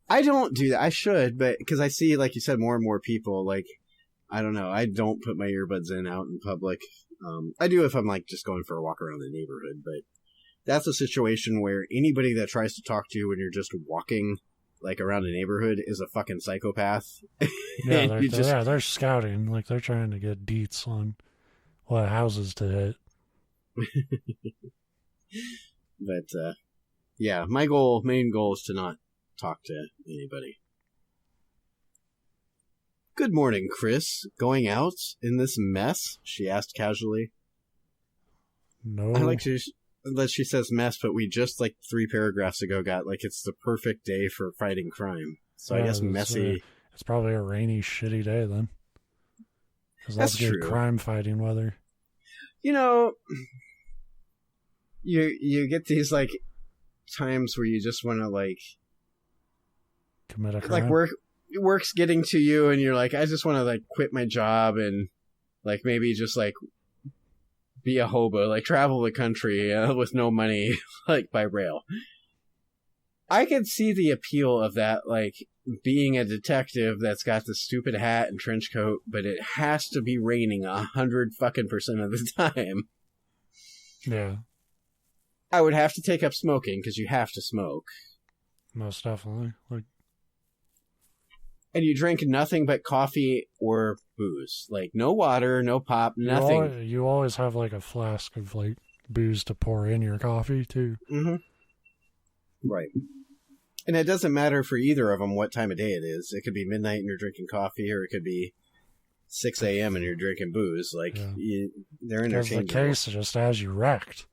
I don't do that. I should, but because I see, like you said, more and more people, like, I don't know, I don't put my earbuds in out in public. I do if I'm like just going for a walk around the neighborhood, but that's a situation where anybody that tries to talk to you when you're just walking like around a neighborhood is a fucking psychopath. Yeah, they're scouting, like they're trying to get deets on what houses to hit. But yeah, my main goal is to not talk to anybody. "Good morning, Chris. Going out in this mess?" she asked casually. No. I like that she says mess, but we just, like, 3 paragraphs ago got, like, it's the perfect day for fighting crime. So I guess messy... It's probably a rainy, shitty day, then. Because that's good true. crime fighting weather. You know, you get these, like, times where you just want to, like... Commit a crime? Like, work's getting to you, and you're like, I just want to, like, quit my job and, like, maybe just, like, be a hobo, like, travel the country with no money, like, by rail. I could see the appeal of that, like, being a detective that's got the stupid hat and trench coat, but it has to be raining 100% of the time. Yeah. I would have to take up smoking, because you have to smoke. Most definitely. Like, and you drink nothing but coffee or booze. Like, no water, no pop, nothing. You always have, like, a flask of, like, booze to pour in your coffee, too. Mm-hmm. Right. And it doesn't matter for either of them what time of day it is. It could be midnight and you're drinking coffee, or it could be 6 a.m. and you're drinking booze. Like, they're Because the interchangeable. case just has you wrecked.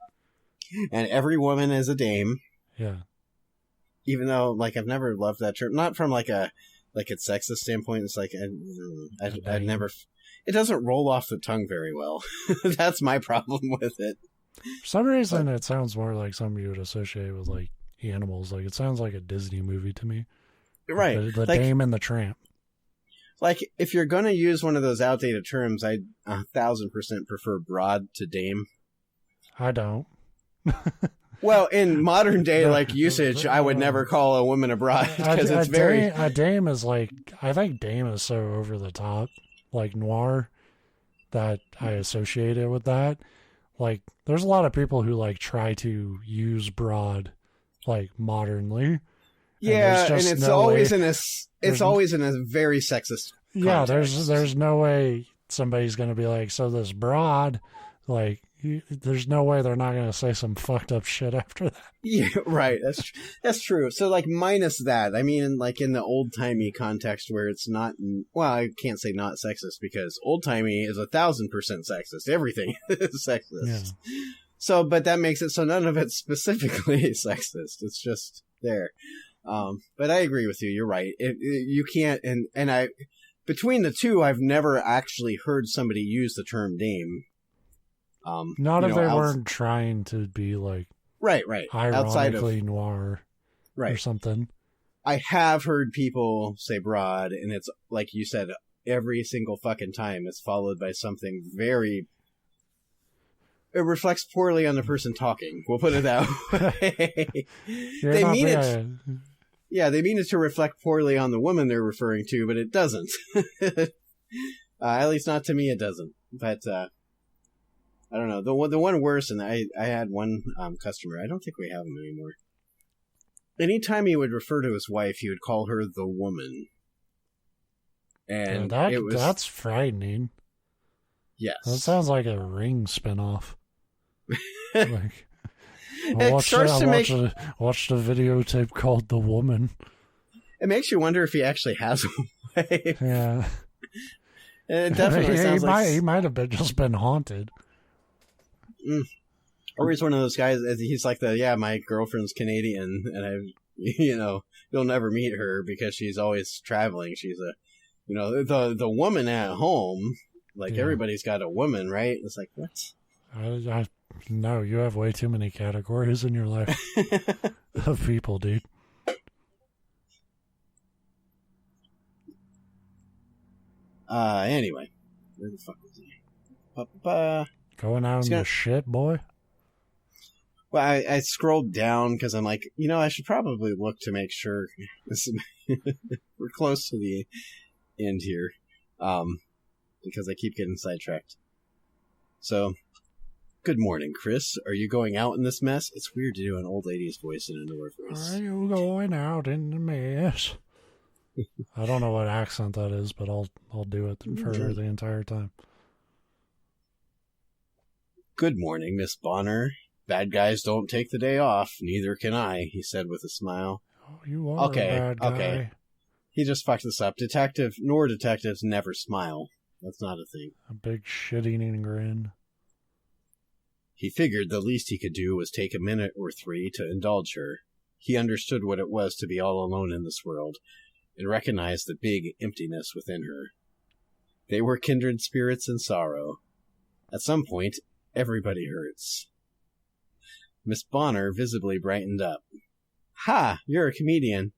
And every woman is a dame. Yeah. Even though, like, I've never loved that term. Not from, like, a sexist standpoint. It's like, I've never... It doesn't roll off the tongue very well. That's my problem with it. For some reason, it sounds more like something you would associate with, like, animals. Like, it sounds like a Disney movie to me. Right. The Dame and the Tramp. Like, if you're going to use one of those outdated terms, I 1,000% prefer broad to dame. I don't. Well, in modern day, like, usage, I would never call a woman a broad, because it's very... A dame is like... I think dame is so over the top, like noir, that I associate it with that. Like, there's a lot of people who, like, try to use broad, like, modernly. Yeah, and it's always in a... It's always in a very sexist context. Yeah, there's no way somebody's going to be like, so this broad, like... There's no way they're not going to say some fucked up shit after that. Yeah, right. That's true. So, like, minus that, I mean, like, in the old-timey context where it's not... Well, I can't say not sexist, because old-timey is 1,000% sexist. Everything is sexist. Yeah. So, but that makes it so none of it's specifically sexist. It's just there. But I agree with you. You're right. You can't... And I... Between the two, I've never actually heard somebody use the term dame. Not if they weren't trying to be like right ironically outside of noir or something. I have heard people say broad, and it's like you said, every single fucking time it's followed by something very... It reflects poorly on the person talking. We'll put it that way. They mean it. Yeah, they mean it to reflect poorly on the woman they're referring to, but it doesn't. At least not to me, it doesn't. But I don't know. The one worse, and I had one customer. I don't think we have him anymore. Anytime he would refer to his wife, he would call her the woman. And that's frightening. Yes. That sounds like a Ring spinoff. Like, watched a videotape called The Woman. It makes you wonder if he actually has a wife. Yeah. It definitely sounds like... He might have just been haunted. Or he's one of those guys, he's like my girlfriend's Canadian, and you'll never meet her because she's always traveling. She's the woman at home, like everybody's got a woman, right? It's like, what? No, you have way too many categories in your life of people, dude. Anyway, where the fuck was he? Going out in the shit, boy? Well, I scrolled down because I'm like, I should probably look to make sure we're close to the end here, because I keep getting sidetracked. So, good morning, Chris. Are you going out in this mess? It's weird to do an old lady's voice in a newer voice. Are you going out in the mess? I don't know what accent that is, but I'll do it for her the entire time. Good morning, Miss Bonner. Bad guys don't take the day off. Neither can I, he said with a smile. Oh, you are a bad guy. Okay. He just fucked this up. Noir detectives never smile. That's not a thing. A big shit-eating grin. He figured the least he could do was take a minute or three to indulge her. He understood what it was to be all alone in this world, and recognized the big emptiness within her. They were kindred spirits in sorrow. At some point, everybody hurts. Miss Bonner visibly brightened up. Ha! You're a comedian.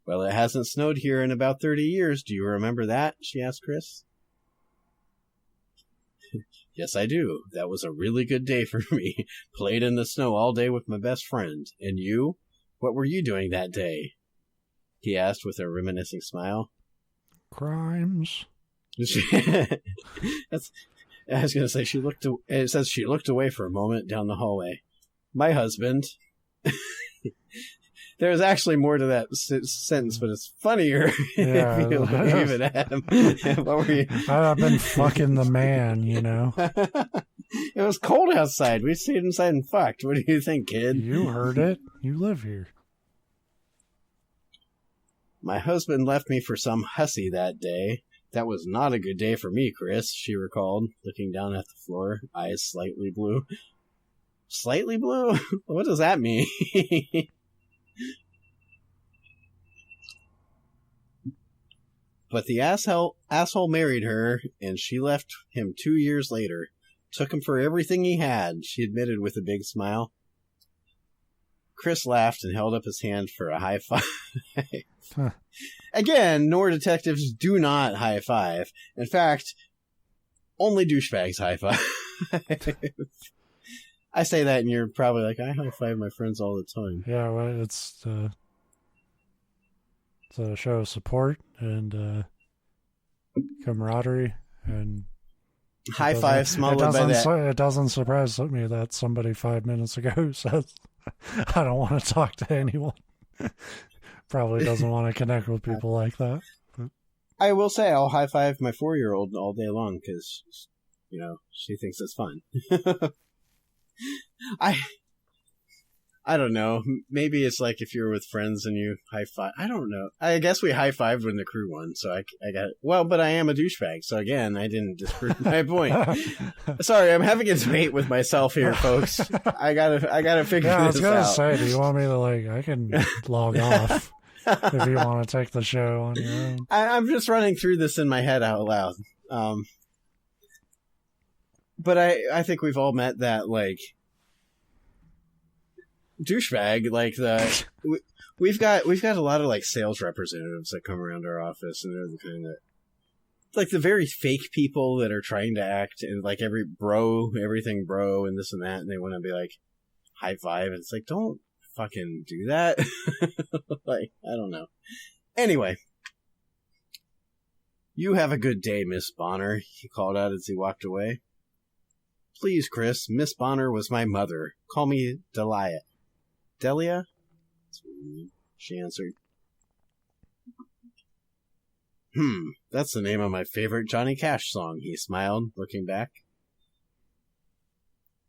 Well, it hasn't snowed here in about 30 years. Do you remember that? She asked Chris. Yes, I do. That was a really good day for me. Played in the snow all day with my best friend. And you? What were you doing that day? He asked with a reminiscing smile. Crimes. I was going to say, it says she looked away for a moment down the hallway. My husband. There's actually more to that sentence, but it's funnier if you leave it at him. What were you? I've been fucking the man, It was cold outside. We stayed inside and fucked. What do you think, kid? You heard it. You live here. My husband left me for some hussy that day. That was not a good day for me, Chris, she recalled, looking down at the floor, eyes slightly blue. Slightly blue? What does that mean? But the asshole married her, and she left him 2 years later. Took him for everything he had, she admitted with a big smile. Chris laughed and held up his hand for a high five. Huh. Again, Noir detectives do not high five. In fact, only douchebags high five. I say that and you're probably like, I high five my friends all the time. Yeah, well, it's a show of support and camaraderie and high five small by that. It doesn't surprise me that somebody 5 minutes ago says, I don't want to talk to anyone. Probably doesn't want to connect with people like that. But. I will say I'll high five my 4-year-old all day long because, she thinks it's fun. I don't know. Maybe it's like if you're with friends and you high five. I don't know. I guess we high fived when the crew won, so I got it. Well, but I am a douchebag, so again, I didn't disprove my point. Sorry, I'm having a debate with myself here, folks. I gotta figure this out. I was gonna say, do you want me to I can log off if you want to take the show on your own. I'm just running through this in my head out loud. But I think we've all met that douchebag, we've got a lot of sales representatives that come around our office, and they're the kind that the very fake people that are trying to act and everything bro and this and that, and they want to be high five, and it's don't fucking do that. I don't know. Anyway, you have a good day, Miss Bonner, he called out as he walked away. Please, Chris, Miss Bonner was my mother. Call me Delia. Delia? She answered. That's the name of my favorite Johnny Cash song, he smiled, looking back.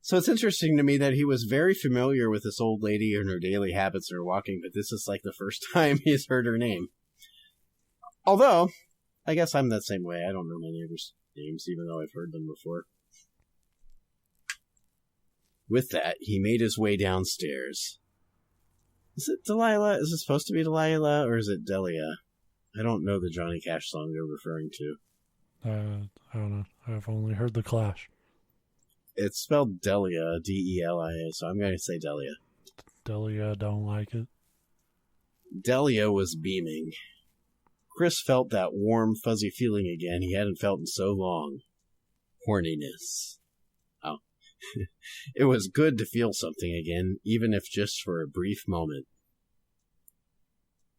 So it's interesting to me that he was very familiar with this old lady and her daily habits and her walking, but this is the first time he's heard her name. Although, I guess I'm that same way. I don't know my neighbors' names, even though I've heard them before. With that, he made his way downstairs. Is it Delilah? Is it supposed to be Delilah, or is it Delia? I don't know the Johnny Cash song they're referring to. I don't know. I've only heard The Clash. It's spelled Delia, Delia, so I'm going to say Delia. Delia, don't like it. Delia was beaming. Chris felt that warm, fuzzy feeling again he hadn't felt in so long. Horniness. Oh. It was good to feel something again, even if just for a brief moment.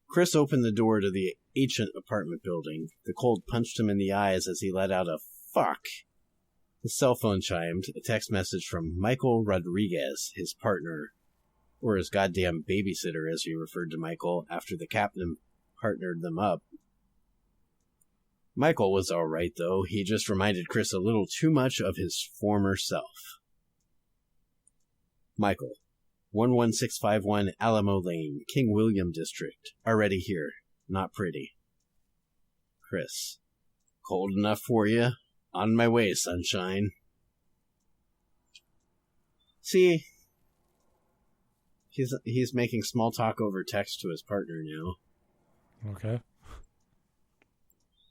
Chris opened the door to the ancient apartment building. The cold punched him in the eyes as he let out a fuck. His cell phone chimed, a text message from Michael Rodriguez, his partner, or his goddamn babysitter, as he referred to Michael after the captain partnered them up. Michael was all right, though. He just reminded Chris a little too much of his former self. Michael, 11651 Alamo Lane, King William District. Already here. Not pretty. Chris, cold enough for you? On my way, sunshine. See, he's making small talk over text to his partner now. Okay.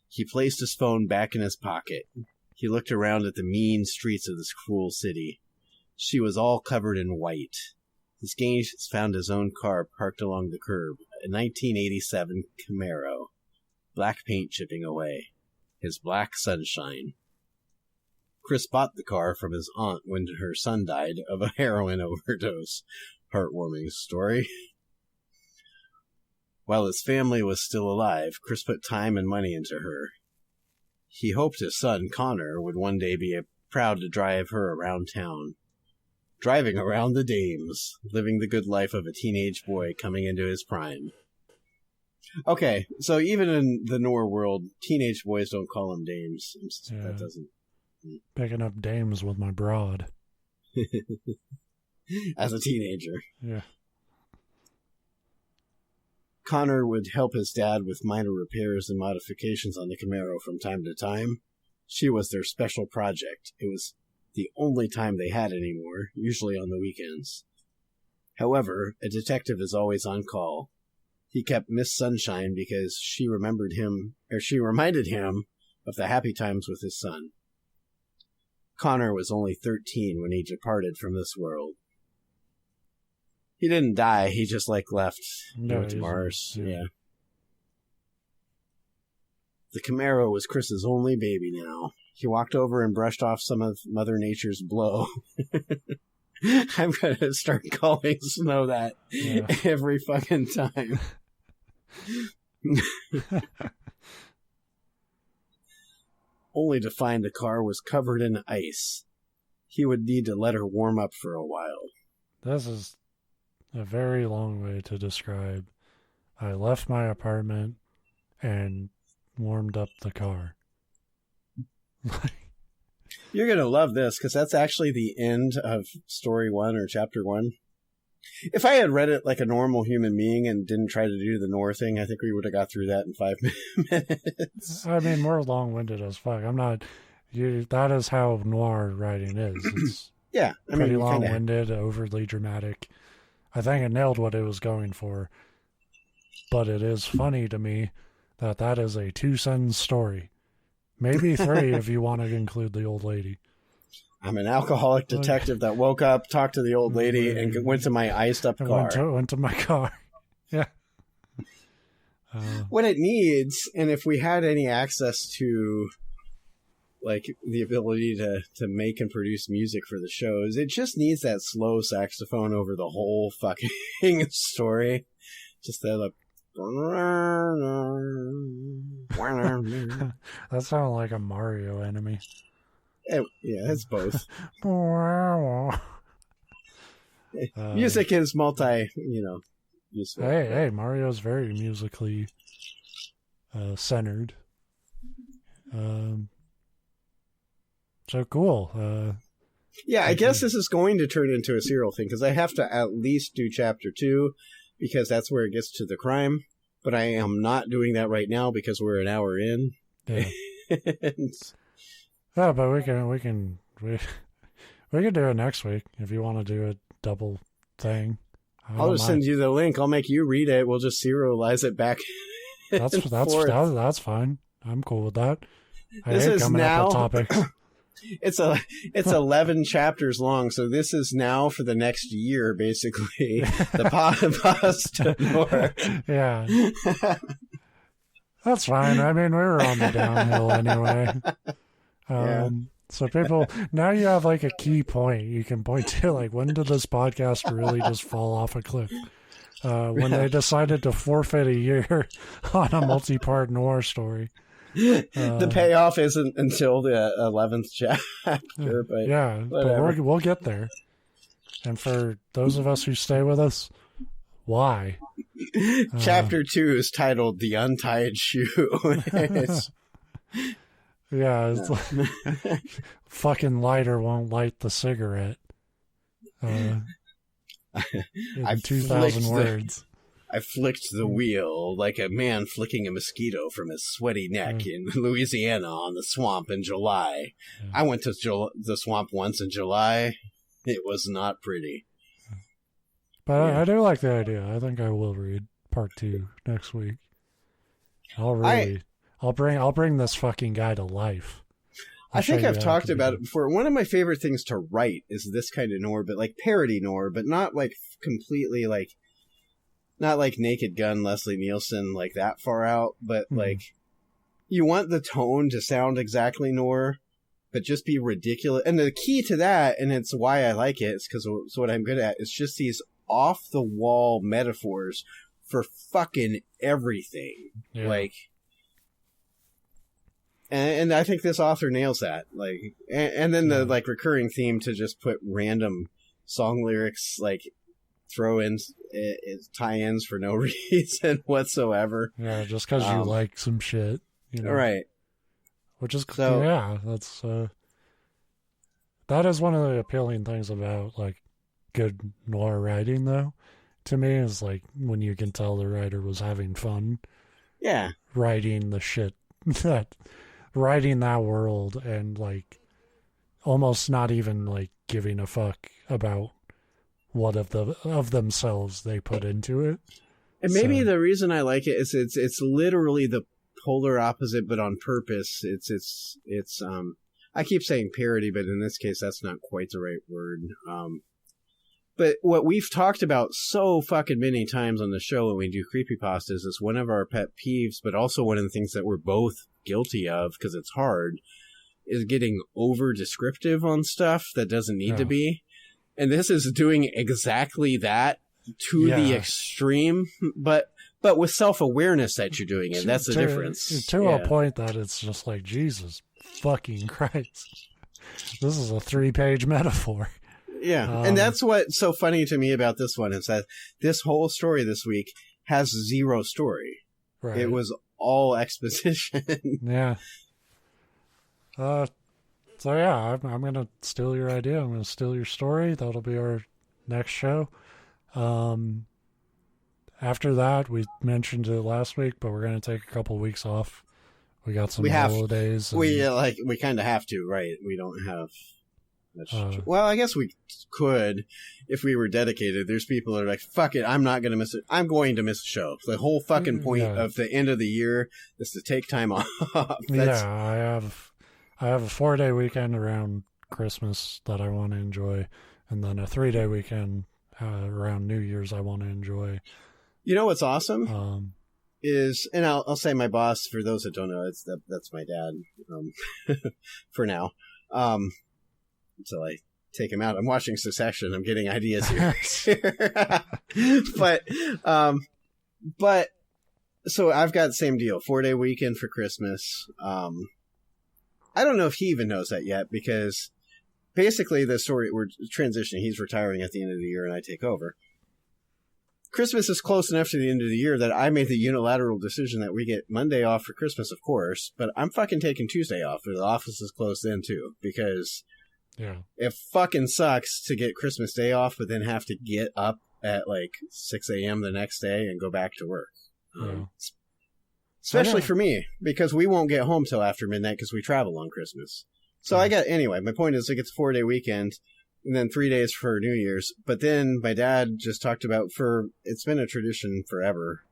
He placed his phone back in his pocket. He looked around at the mean streets of this cruel city. She was all covered in white. His gaze found his own car parked along the curb, a 1987 Camaro, black paint chipping away, his black sunshine. Chris bought the car from his aunt when her son died of a heroin overdose. Heartwarming story. While his family was still alive, Chris put time and money into her. He hoped his son, Connor, would one day be proud to drive her around town. Driving around the dames, living the good life of a teenage boy coming into his prime. Okay, so even in the Noir world, teenage boys don't call them dames. Yeah. That doesn't... Picking up dames with my broad. As a teenager. Yeah. Connor would help his dad with minor repairs and modifications on the Camaro from time to time. She was their special project. It was the only time they had anymore, usually on the weekends. However, a detective is always on call. He kept Miss Sunshine because she reminded him of the happy times with his son. Connor was only 13 when he departed from this world. He didn't die, he just left, went to Mars. Yeah. The Camaro was Chris's only baby now. He walked over and brushed off some of Mother Nature's blow. I'm going to start calling Snow that every fucking time. Only to find the car was covered in ice. He would need to let her warm up for a while. This is a very long way to describe. I left my apartment and warmed up the car. You're going to love this, because that's actually the end of story 1 or chapter 1. If I had read it like a normal human being and didn't try to do the Noir thing, I think we would have got through that in 5 minutes. I mean, we're long-winded as fuck. That is how Noir writing is. It's yeah, pretty long-winded, overly dramatic. I think it nailed what it was going for. But it is funny to me that is a 2-sentence story. Maybe 3 if you want to include the old lady. I'm an alcoholic detective that woke up, talked to the old lady, and went to my iced-up car. Went to my car. Yeah. What it needs, and if we had any access to the ability to make and produce music for the shows, it just needs that slow saxophone over the whole fucking story. Just that that sounded like a Mario enemy. Yeah, it's both. Music is useful. Hey, Mario's very musically centered. So cool. Yeah, I guess this is going to turn into a serial thing, because I have to at least do chapter 2, because that's where it gets to the crime. But I am not doing that right now because we're an hour in. Yeah. Yeah, but we can do it next week if you want to do a double thing. I'll just send you the link. I'll make you read it. We'll just serialize it back. That's fine. I'm cool with that. This is coming up with topics. It's 11 chapters long, so this is now for the next year, basically. The past Noir. Yeah. That's fine. I mean, we were on the downhill anyway. So people, now you have a key point you can point to, when did this podcast really just fall off a cliff? When they decided to forfeit a year on a multi-part Noir story. The payoff isn't until the 11th chapter, but yeah, whatever. But we'll get there. And for those of us who stay with us, why? Chapter 2 is titled "The Untied Shoe." Yeah, it's fucking lighter won't light the cigarette. In 2,000 words. I flicked the wheel like a man flicking a mosquito from his sweaty neck in Louisiana on the swamp in July. Yeah. I went to the swamp once in July. It was not pretty. But I do like the idea. I think I will read part 2 next week. I'll bring this fucking guy to life. I think I've talked about it before. One of my favorite things to write is this kind of Noir, but parody Noir, but not completely not like Naked Gun, Leslie Nielsen, that far out, but you want the tone to sound exactly Noir, but just be ridiculous. And the key to that, and it's why I like it, is because it's what I'm good at, is just these off-the-wall metaphors for fucking everything. Yeah. And I think this author nails that. And then the recurring theme to just put random song lyrics, throw in tie-ins for no reason whatsoever. Yeah, just because you like some shit, right? Which is that's that is one of the appealing things about good Noir writing, though. to me is like when you can tell the writer was having fun. Yeah. Writing the shit writing that world and like almost not even like giving a fuck about what of themselves they put into it. And maybe the reason I like it is it's literally the polar opposite, but on purpose. It's I keep saying parody, but in this case, that's not quite the right word. But what we've talked about so fucking many times on the show when we do creepypastas is one of our pet peeves, but also one of the things that we're both guilty of because it's hard, is getting over descriptive on stuff that doesn't need to be. And this is doing exactly that to the extreme, but with self-awareness that you're doing it. That's the difference. To a point that it's just like, Jesus fucking Christ. This is a 3-page metaphor. Yeah, and that's what's so funny to me about this one is that this whole story this week has zero story. Right. It was all exposition. Yeah. So yeah, I'm going to steal your idea. I'm going to steal your story. That'll be our next show. After that, we mentioned it last week, but we're going to take a couple weeks off. We got some holidays. We kind of have to, right? We don't have much. Well, I guess we could if we were dedicated. There's people that are like, fuck it, I'm not going to miss it. I'm going to miss a show. The whole fucking point of the end of the year is to take time off. I have a 4-day weekend around Christmas that I want to enjoy, and then a 3-day weekend around New Year's I want to enjoy. You know what's awesome is, and I'll say my boss for those that don't know, that's my dad for now. Until I take him out, I'm watching Succession. I'm getting ideas here. but so I've got the same deal. 4-day weekend for Christmas. I don't know if he even knows that yet because basically the story, we're transitioning. He's retiring at the end of the year and I take over. Christmas is close enough to the end of the year that I made the unilateral decision that we get Monday off for Christmas, of course, but I'm fucking taking Tuesday off. The office is closed then too, because it fucking sucks to get Christmas Day off, but then have to get up at like 6 a.m. the next day and go back to work. Especially for me, because we won't get home till after midnight because we travel on Christmas. So anyway, my point is, like, it's a 4-day weekend and then 3 days for New Year's. But then my dad just talked about it's been a tradition forever,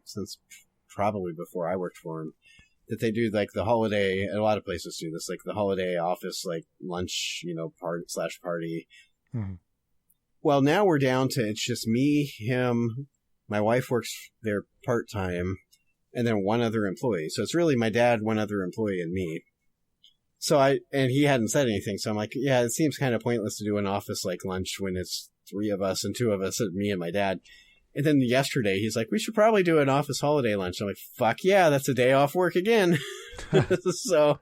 since probably before I worked for him, that they do like the holiday, and a lot of places do this, like the holiday office, like lunch, party. Well, now we're down to, it's just me, him, my wife works there part-time, and then one other employee. So it's really my dad, one other employee, and me. So and he hadn't said anything. So I'm like, yeah, it seems kind of pointless to do an office like lunch when it's 3 of us and 2 of us, me and my dad. And then yesterday he's like, we should probably do an office holiday lunch. I'm like, fuck yeah, that's a day off work again. So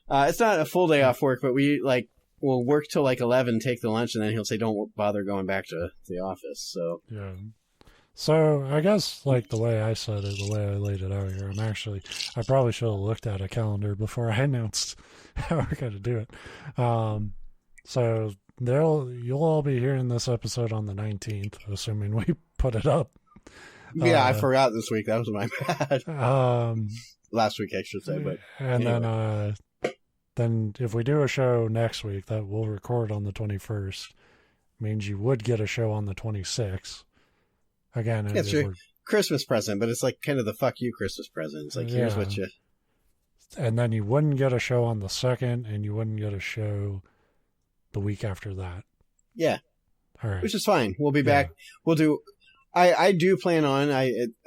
it's not a full day off work, but we'll work till like 11, take the lunch, and then he'll say, don't bother going back to the office. So yeah. So I guess like the way I said it, the way I laid it out here, I probably should have looked at a calendar before I announced how we're going to do it. So you'll all be hearing this episode on the 19th, assuming we put it up. Yeah, I forgot this week. That was my bad. Last week, I should say. But and anyway. then if we do a show next week that we'll record on the 21st, means you would get a show on the 26th. Again, it's your Christmas present, but it's like kind of the fuck you Christmas present. It's like, here's what you... And then you wouldn't get a show on the 2nd, and you wouldn't get a show the week after that. Yeah. All right. Which is fine. We'll be back. We'll do... I do plan on...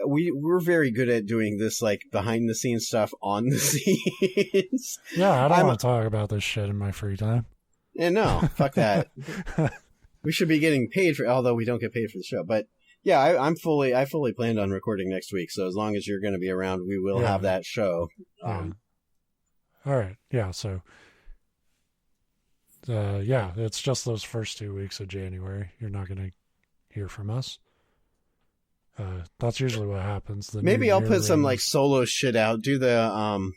We're very good at doing this, like, behind-the-scenes stuff on the scenes. Yeah, I don't want to talk about this shit in my free time. Yeah, no. Fuck that. We should be getting paid for... Although we don't get paid for the show, but... Yeah, I fully planned on recording next week, so as long as you're going to be around, we will have that show. All right. Yeah, so it's just those first 2 weeks of January. You're not going to hear from us. That's usually what happens. Maybe I'll put some like solo shit out. Do the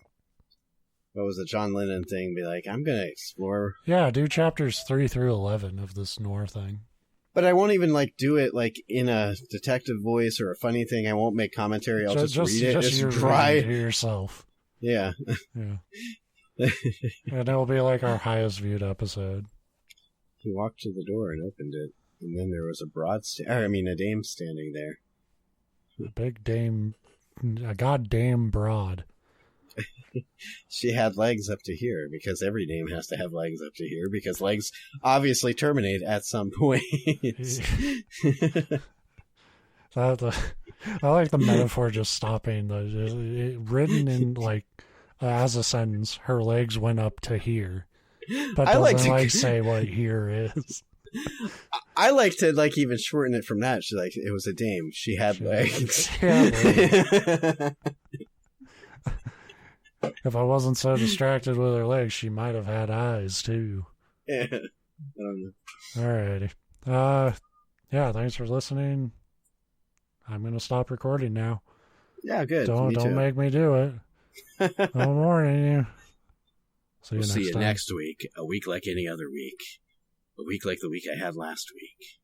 what was it, John Lennon thing? Be like, I'm going to explore. Yeah, do chapters 3 through 11 of this Noir thing. But I won't even like do it like in a detective voice or a funny thing. I won't make commentary. I'll just read it. Just try to yourself. Yeah. Yeah. And it'll be like our highest viewed episode. He walked to the door and opened it, and then there was a dame standing there. A big dame, a goddamn broad. She had legs up to here, because every dame has to have legs up to here, because legs obviously terminate at some point. I like the metaphor just stopping. Written in like as a sentence, her legs went up to here, but doesn't say what here is. I like to like even shorten it from that. She like it was a dame. She had legs. If I wasn't so distracted with her legs, she might have had eyes too. Yeah. I don't know. Alrighty. Yeah, thanks for listening. I'm gonna stop recording now. Yeah, good. Don't make me do it. I'm warning you. See you next week. A week like any other week. A week like the week I had last week.